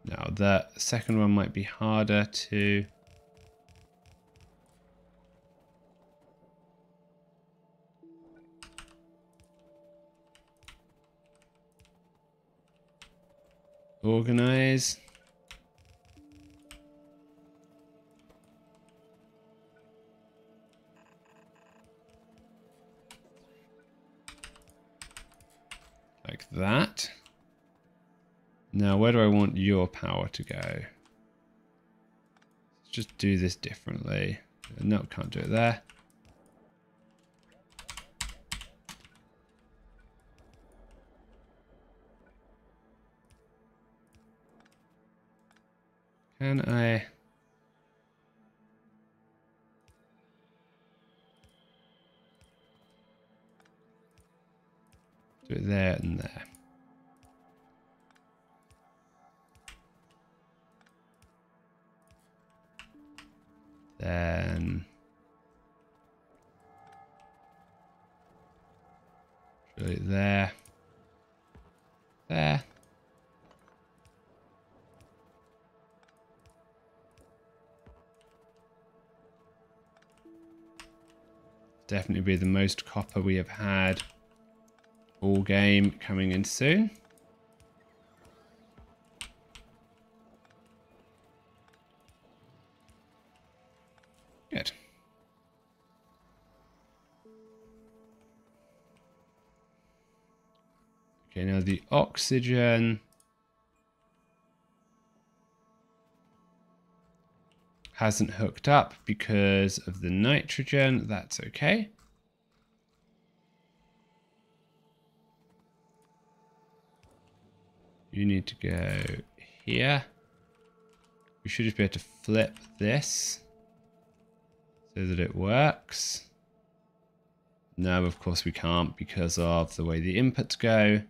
Now the second one might be harder to... organize. Like that. Now, where do I want your power to go? Let's just do this differently. No, can't do it there. Can I... do it there and there. Then... do it there. There. Definitely be the most copper we have had all game, coming in soon. Good. Okay, now the oxygen hasn't hooked up because of the nitrogen. That's okay. You need to go here. We should just be able to flip this so that it works. No, of course we can't because of the way the inputs go.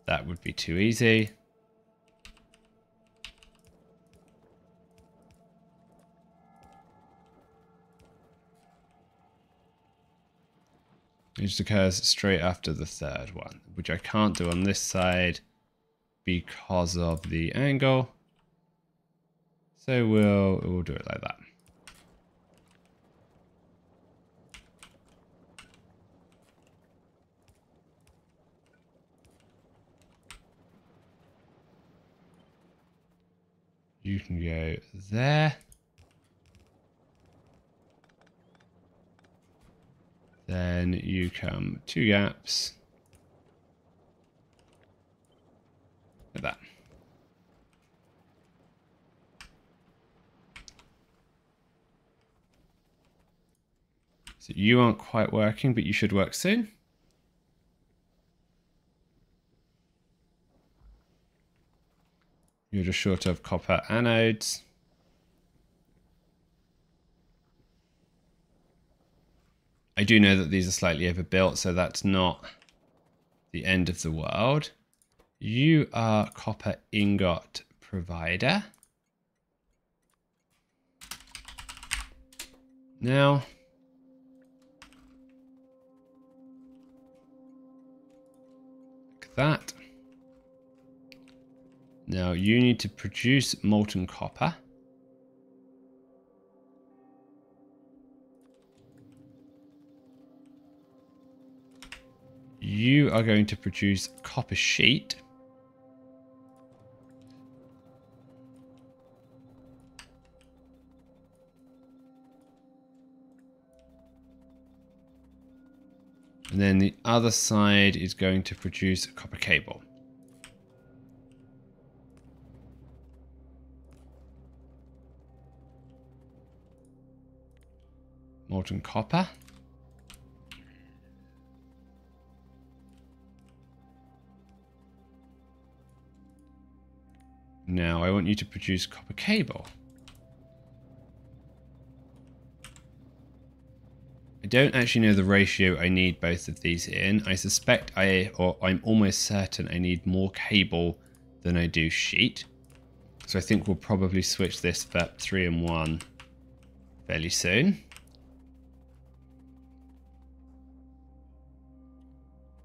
That would be too easy. It just occurs straight after the third one, which I can't do on this side because of the angle. So we'll do it like that. You can go there. then you come 2 gaps. Like that. So you aren't quite working, but you should work soon. You're just short of copper anodes. I do know that these are slightly overbuilt, so that's not the end of the world. You are copper ingot provider. Now, like that. Now you need to produce molten copper. You are going to produce copper sheet. And then the other side is going to produce copper cable. Molten copper. Now I want you to produce copper cable. I don't actually know the ratio I need both of these in. I suspect I'm almost certain I need more cable than I do sheet. So I think we'll probably switch this for 3 and 1 fairly soon.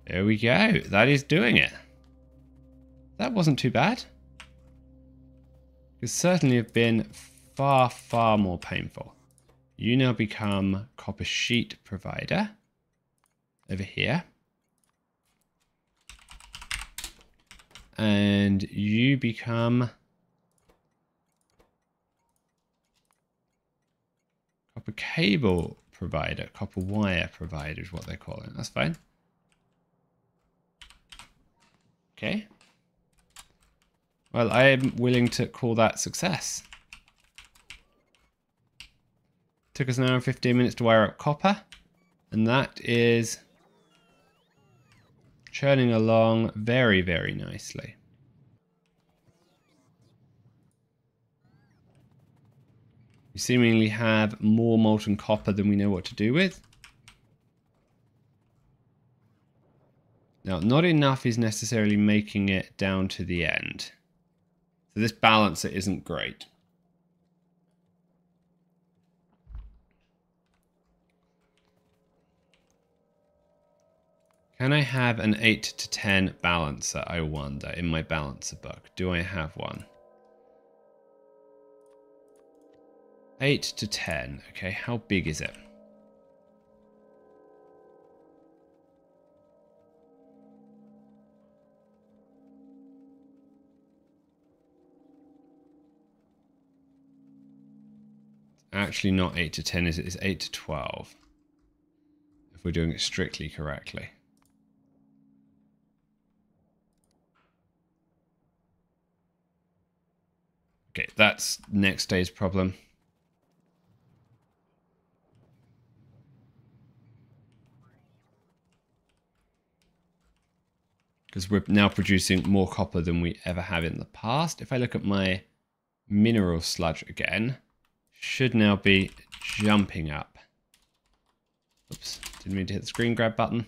There we go. That is doing it. That wasn't too bad. It certainly have been far, far more painful. You now become copper sheet provider over here. And you become copper cable provider, copper wire provider is what they call it. That's fine. Okay. Well, I am willing to call that success. Took us an hour and 15 minutes to wire up copper. And that is churning along very, very nicely. We seemingly have more molten copper than we know what to do with. Now, not enough is necessarily making it down to the end. So this balancer isn't great. Can I have an 8 to 10 balancer, I wonder, in my balancer book? Do I have one? 8 to 10. Okay, how big is it? Actually not 8 to 10, is it? It's 8 to 12. If we're doing it strictly correctly. Okay, that's next day's problem. Because we're now producing more copper than we ever have in the past. If I look at my mineral sludge again, should now be jumping up. Oops, didn't mean to hit the screen grab button.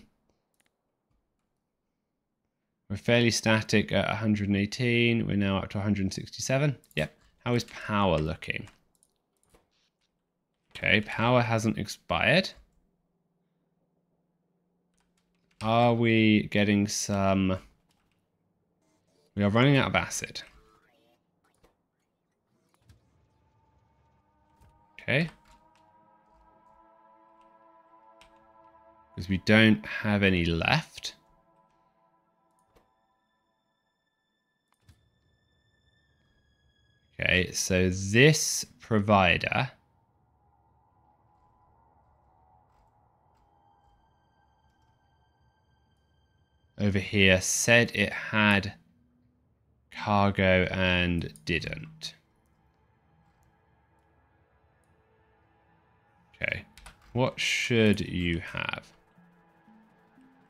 We're fairly static at 118. We're now up to 167. Yep. How is power looking? Okay, power hasn't expired. Are we getting some... We are running out of acid. Okay. Because we don't have any left. Okay, so this provider over here said it had cargo and didn't. Okay, what should you have?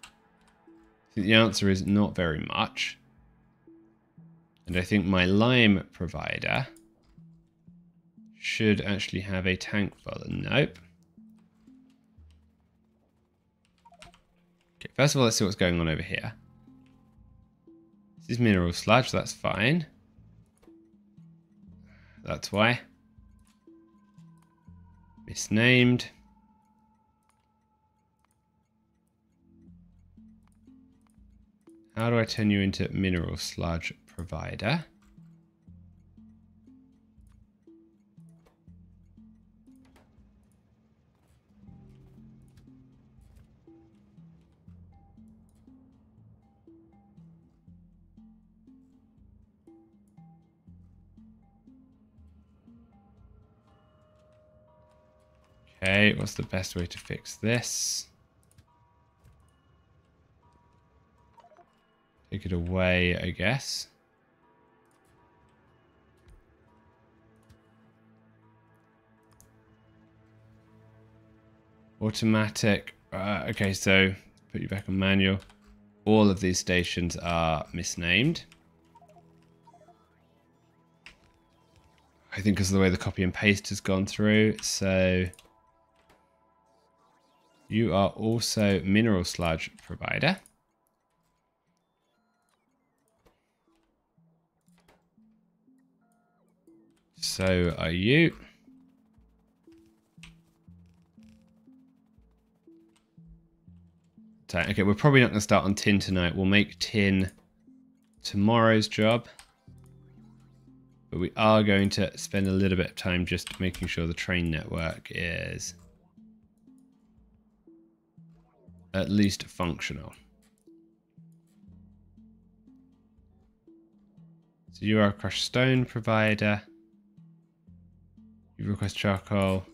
I think the answer is not very much. And I think my lime provider should actually have a tank full. Nope. Okay, first of all, let's see what's going on over here. This is mineral sludge, that's fine. That's why. Misnamed. How do I turn you into mineral sludge provider? Okay, what's the best way to fix this? Take it away, I guess. Automatic. Okay, so put you back on manual. All of these stations are misnamed. I think because of the way the copy and paste has gone through. So you are also mineral sludge provider. So are you. Okay, we're probably not going to start on tin tonight. We'll make tin tomorrow's job. But we are going to spend a little bit of time just making sure the train network is at least functional. So you are a crushed stone provider. You request charcoal.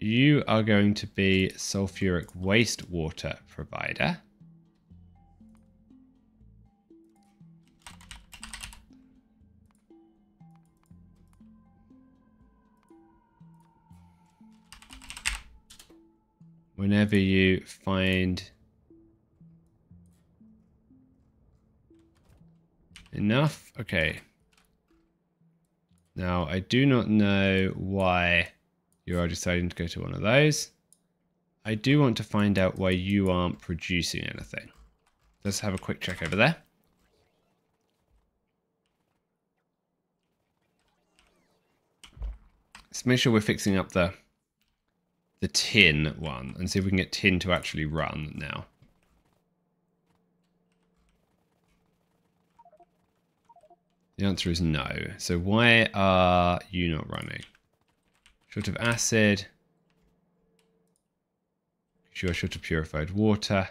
You are going to be sulfuric wastewater provider. Whenever you find enough. Okay. Now, I do not know why you are deciding to go to one of those. I do want to find out why you aren't producing anything. Let's have a quick check over there. Let's make sure we're fixing up the tin one and see if we can get tin to actually run now. The answer is no. So why are you not running? Short of acid. You are short of purified water.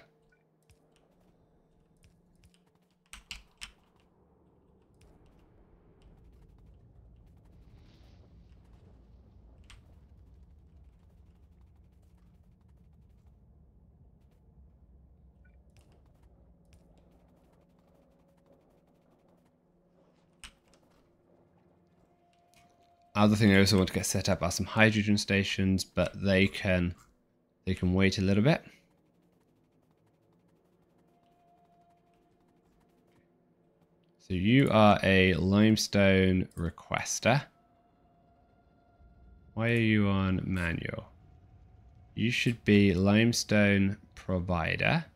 Other thing I also want to get set up are some hydrogen stations, but they can wait a little bit. So you are a limestone requester. Why are you on manual? You should be limestone provider.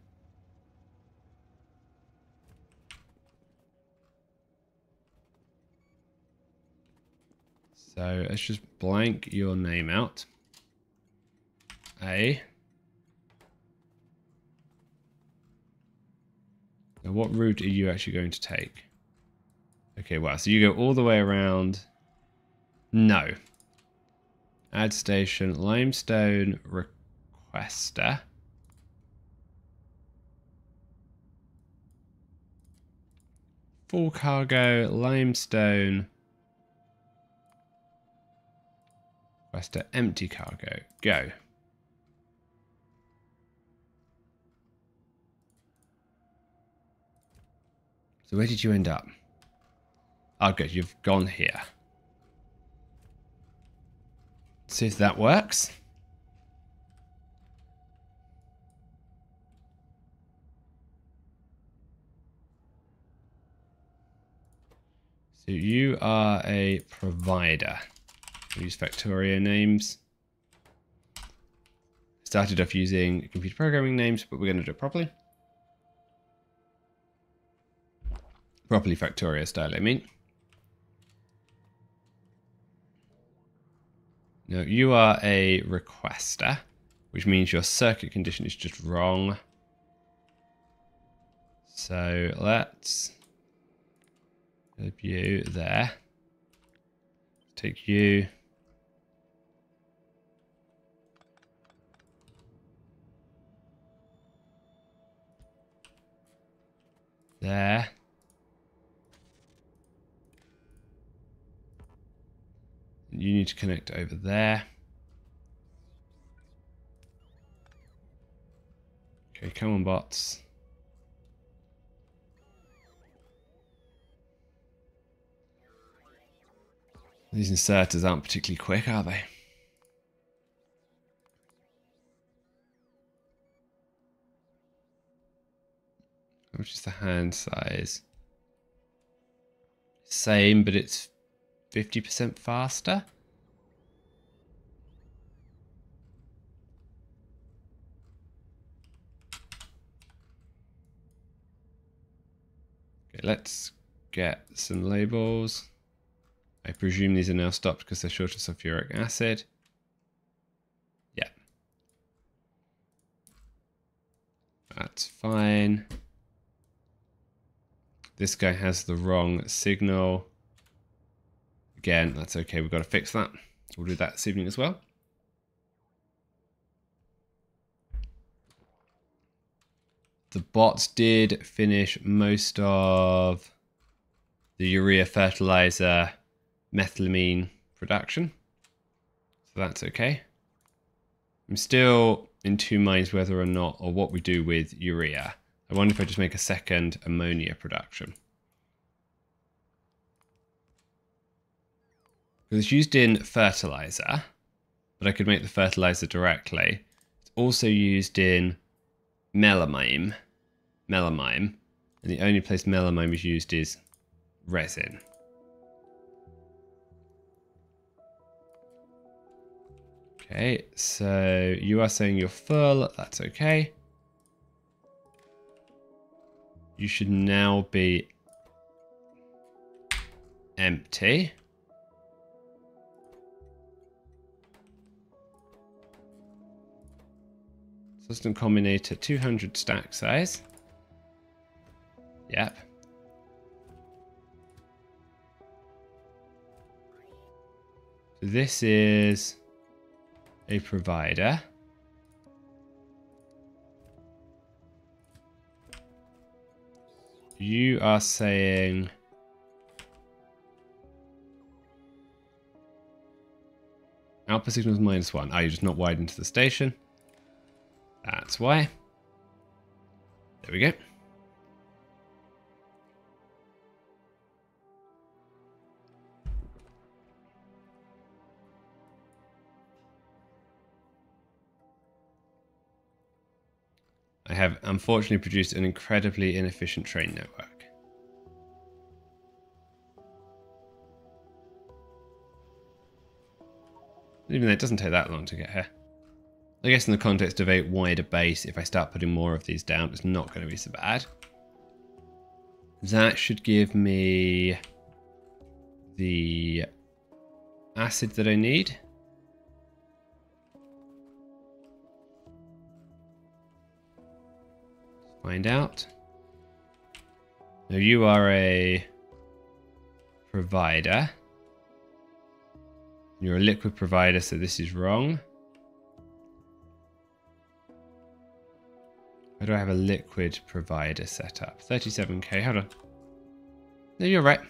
So let's just blank your name out. A. Now what route are you actually going to take? Okay, wow, so you go all the way around. No. Add station, limestone requester. Full cargo, limestone. Requester, empty cargo. Go. So where did you end up? Oh, good. You've gone here. See if that works. So you are a provider. Use Factorio names. Started off using computer programming names, but we're going to do it properly. Properly Factorio style, I mean. Now, you are a requester, which means your circuit condition is just wrong. So let's put you there. Take you. There. You need to connect over there. Okay, come on, bots. These inserters aren't particularly quick, are they? How much is the hand size? Same, but it's 50% faster. Okay, let's get some labels. I presume these are now stopped because they're short of sulfuric acid. Yeah. That's fine. This guy has the wrong signal. Again, that's okay. We've got to fix that. We'll do that this evening as well. The bots did finish most of the urea fertilizer methylamine production. So that's okay. I'm still in two minds whether or not, or what we do with urea. I wonder if I just make a second ammonia production. Because it's used in fertilizer, but I could make the fertilizer directly. It's also used in melamine. And the only place melamine is used is resin. Okay, so you are saying you're full. That's okay. You should now be empty. System combinator 200 stack size. Yep. So this is a provider. You are saying output signal is -1. Oh, you're just not wired into the station. That's why. There we go. I have unfortunately produced an incredibly inefficient train network. Even though it doesn't take that long to get here. I guess in the context of a wider base, if I start putting more of these down, it's not going to be so bad. That should give me the acid that I need. Let's find out. Now you are a provider. You're a liquid provider, so this is wrong. Where do I have a liquid provider set up? 37k, hold on. No, you're right.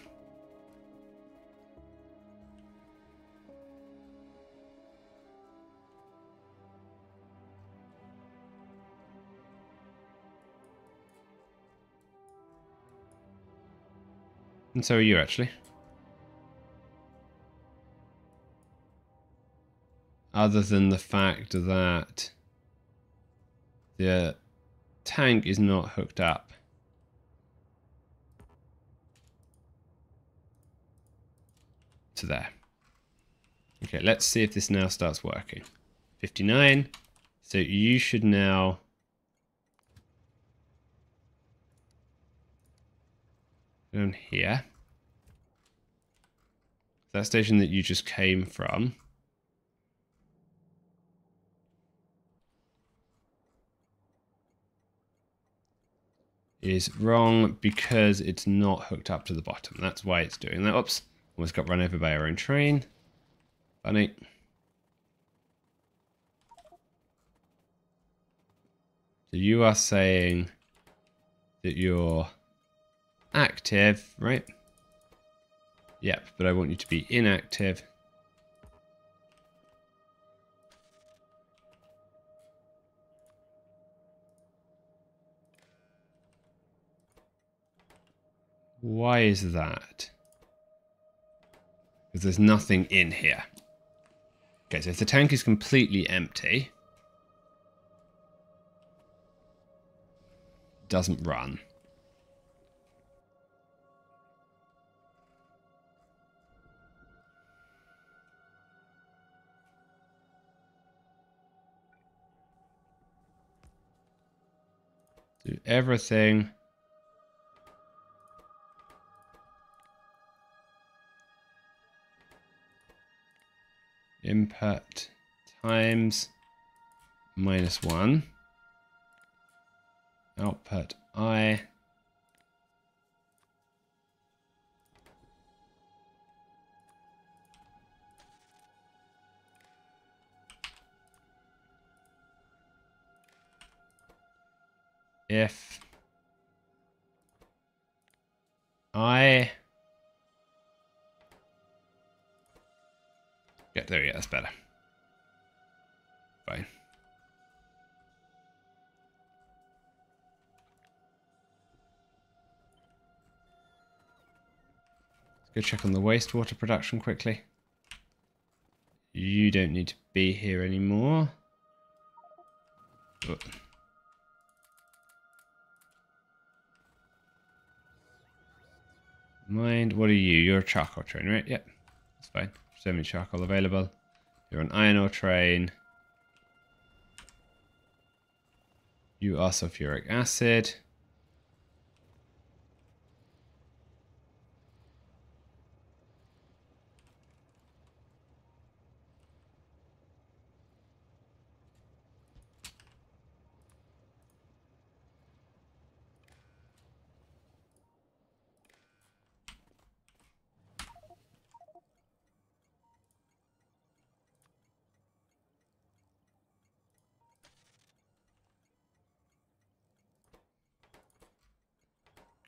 And so are you, actually. Other than the fact that the tank is not hooked up to there. Okay, let's see if this now starts working. 59. So you should now down here. That station that you just came from is wrong because it's not hooked up to the bottom. That's why it's doing that. Oops, almost got run over by our own train. Funny. So you are saying that you're active, right? Yep, but I want you to be inactive. Why is that? Because there's nothing in here. Okay, so if the tank is completely empty, it doesn't run. Do everything. Input times -1. Output I. If I get there, yeah, that's better. Fine. Let's go check on the wastewater production quickly. You don't need to be here anymore. Oh. Mind, what are you? You're a charcoal train, right? Yep, that's fine. Semi-charcoal available. You're an iron ore train. You are sulfuric acid.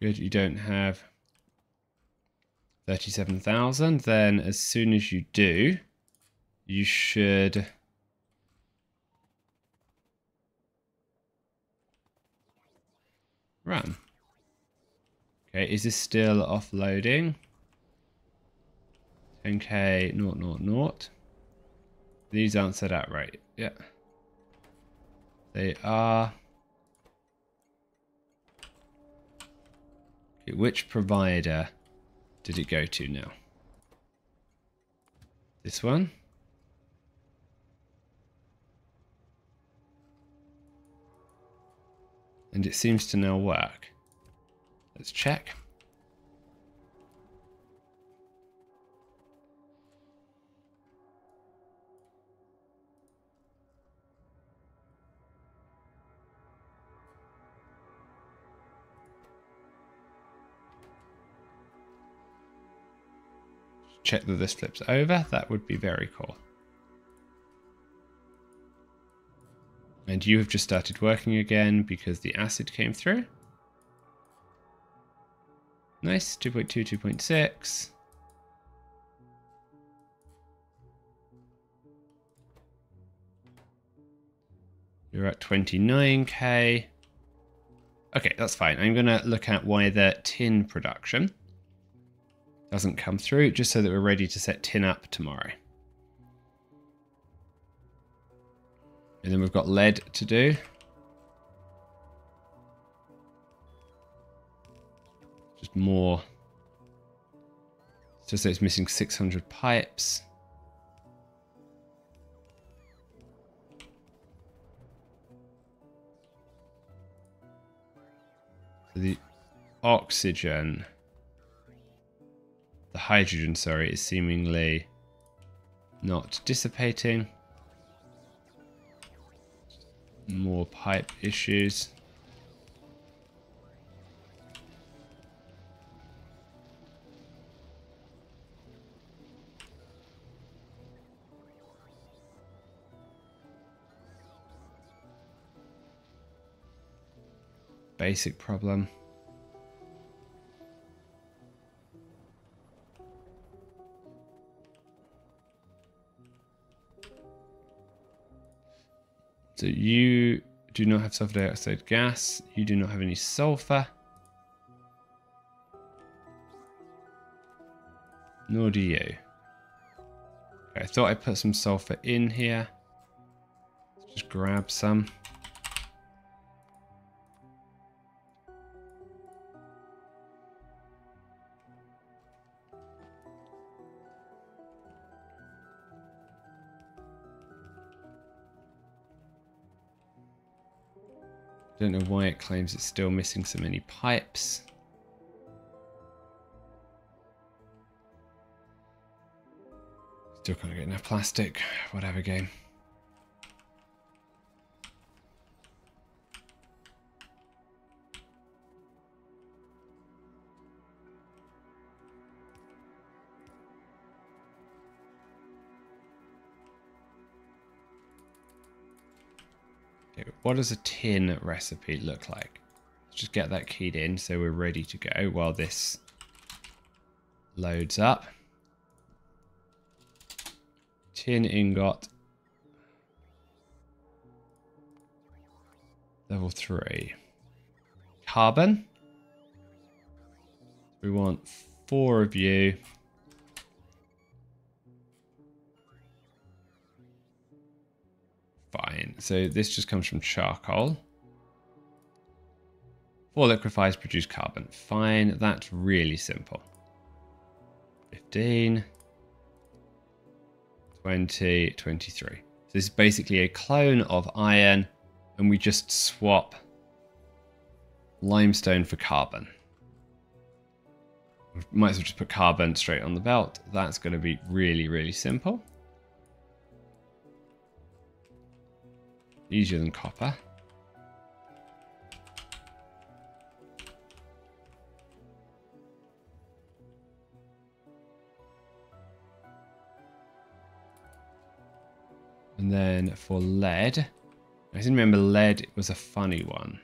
Good, you don't have 37,000. Then as soon as you do, you should run. Okay, is this still offloading? 10k, 000. These aren't set out right. Yeah. They are. Okay, which provider did it go to now? This one? And it seems to now work. Let's check. Check that this flips over. That would be very cool. And you have just started working again because the acid came through. Nice, 2.2, 2.6. You're at 29k. Okay, that's fine. I'm going to look at why the tin production doesn't come through, just so that we're ready to set tin up tomorrow. And then we've got lead to do. Just more. Just that it's missing 600 pipes. So the oxygen, the hydrogen, sorry, is seemingly not dissipating. More pipe issues. Basic problem. So you do not have sulfur dioxide gas. You do not have any sulfur. Nor do you. Okay, I thought I put some sulfur in here. Let's just grab some. Don't know why it claims it's still missing so many pipes. Still can't get enough plastic. Whatever, game. Okay, what does a tin recipe look like? Let's just get that keyed in so we're ready to go while this loads up. Tin ingot. Level 3. Carbon. We want 4 of you. Fine. So this just comes from charcoal. 4 liquefies produce carbon. Fine. That's really simple. 15. 20, 23. So this is basically a clone of iron, and we just swap limestone for carbon. We might as well just put carbon straight on the belt. That's going to be really, really simple. Easier than copper. And then for lead, I didn't remember lead was a funny one.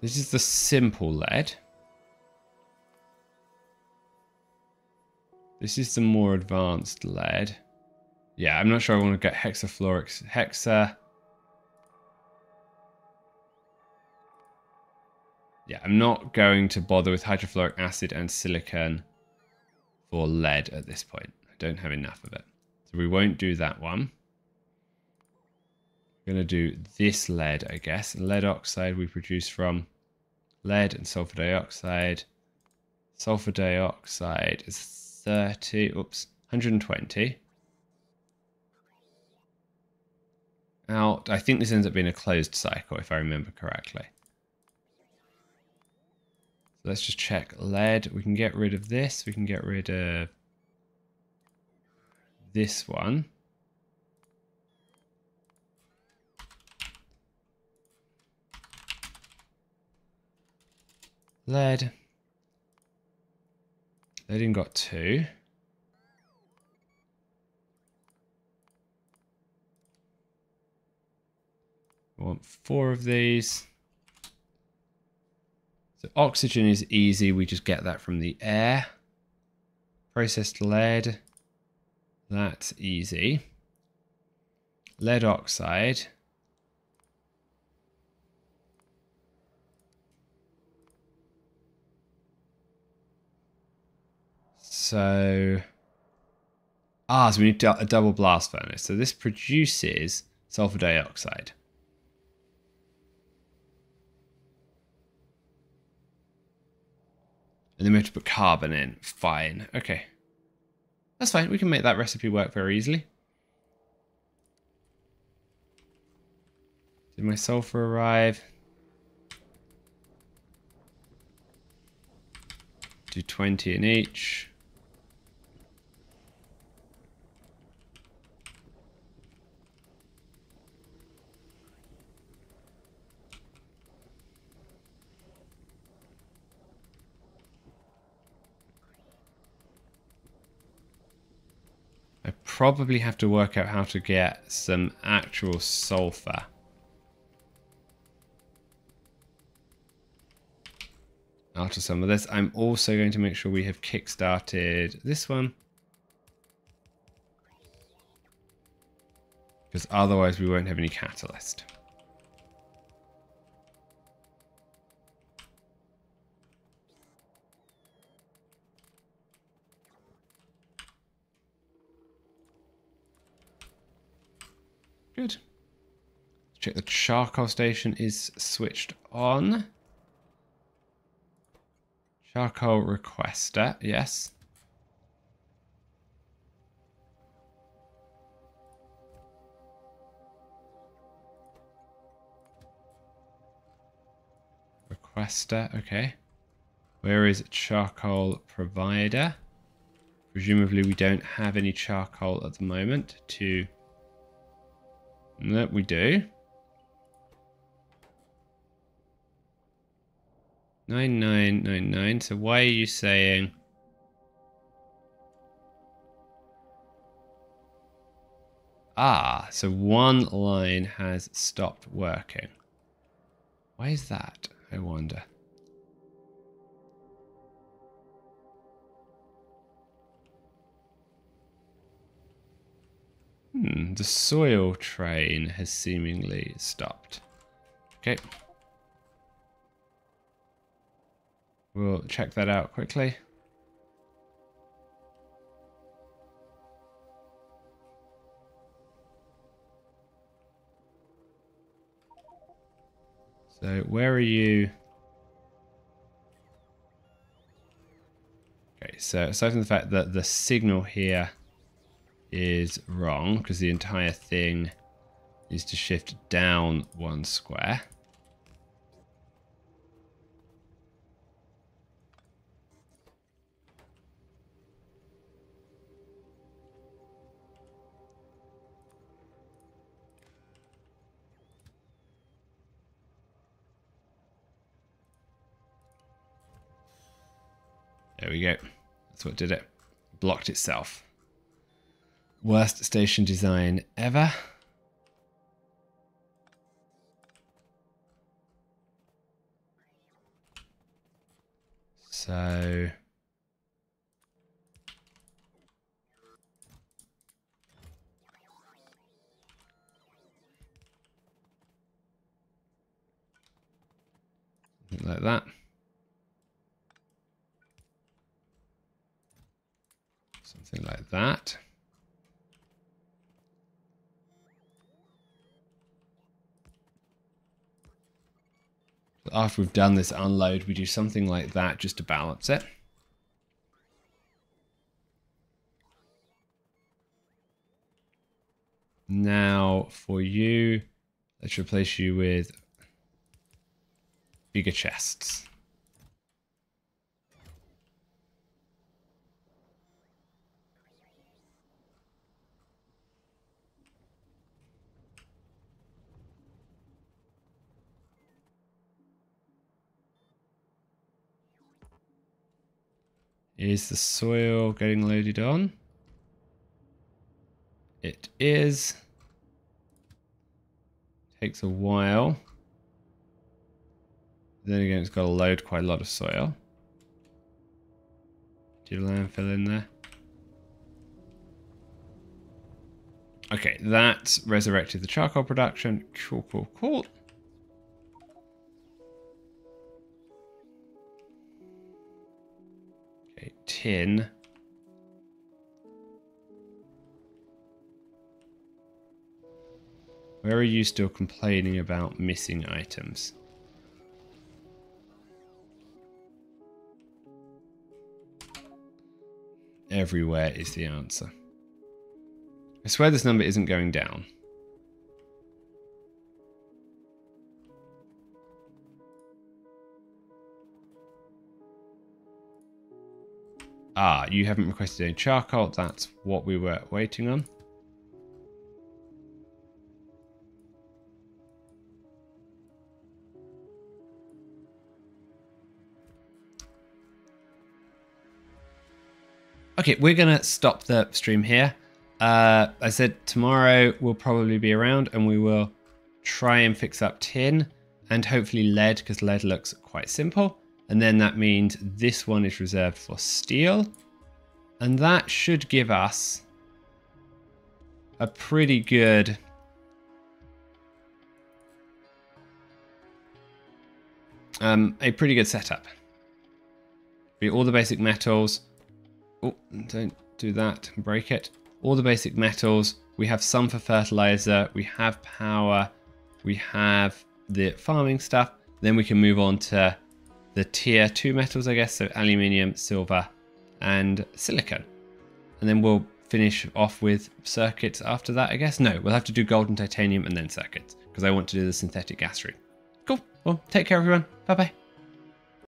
This is the simple lead. This is the more advanced lead. Yeah, I'm not sure I want to get hexafluoric. Yeah, I'm not going to bother with hydrofluoric acid and silicon for lead at this point. I don't have enough of it. So we won't do that one. We're going to do this lead, I guess. Lead oxide we produce from lead and sulfur dioxide. Sulfur dioxide is 120. Out. I think this ends up being a closed cycle, if I remember correctly. So let's just check lead. We can get rid of this. We can get rid of this one. Lead. Leading got 2. We want 4 of these. So oxygen is easy. We just get that from the air. Processed lead. That's easy. Lead oxide. So we need a double blast furnace. So this produces sulfur dioxide. And then we have to put carbon in. Fine. Okay. That's fine. We can make that recipe work very easily. Did my sulfur arrive? Do 20 in each. I probably have to work out how to get some actual sulfur. After some of this, I'm also going to make sure we have kickstarted this one. Because otherwise we won't have any catalyst. Good. Check the charcoal station is switched on. Charcoal requester, yes. Requester, okay. Where is charcoal provider? Presumably we don't have any charcoal at the moment to... No, we do. 9999. So why are you saying... so one line has stopped working. Why is that, I wonder? The soil train has seemingly stopped. Okay. We'll check that out quickly. So where are you? Okay, so aside from the fact that the signal here is wrong, because the entire thing is to shift down one square. There we go. That's what did it. Blocked itself. Worst station design ever. So... like that. Something like that. After we've done this unload, we do something like that just to balance it. Now, for you, let's replace you with bigger chests. Is the soil getting loaded on? It is. Takes a while. Then again, it's got to load quite a lot of soil. Do landfill in there? Okay, that resurrected the charcoal production. Cool, cool, cool. Okay, tin. Where are you still complaining about missing items? Everywhere is the answer. I swear this number isn't going down. Ah, you haven't requested any charcoal. That's what we were waiting on. Okay, we're going to stop the stream here. I said tomorrow we'll probably be around and we will try and fix up tin and hopefully lead, because lead looks quite simple. And then that means this one is reserved for steel. And that should give us a pretty good setup. Be all the basic metals. Oh, don't do that, break it. All the basic metals. We have some for fertilizer. We have power. We have the farming stuff. Then we can move on to the tier 2 metals, I guess. So aluminium, silver, and silicon. And then we'll finish off with circuits after that, I guess. No, we'll have to do gold and titanium and then circuits, because I want to do the synthetic gas route. Cool. Well, take care, everyone. Bye-bye.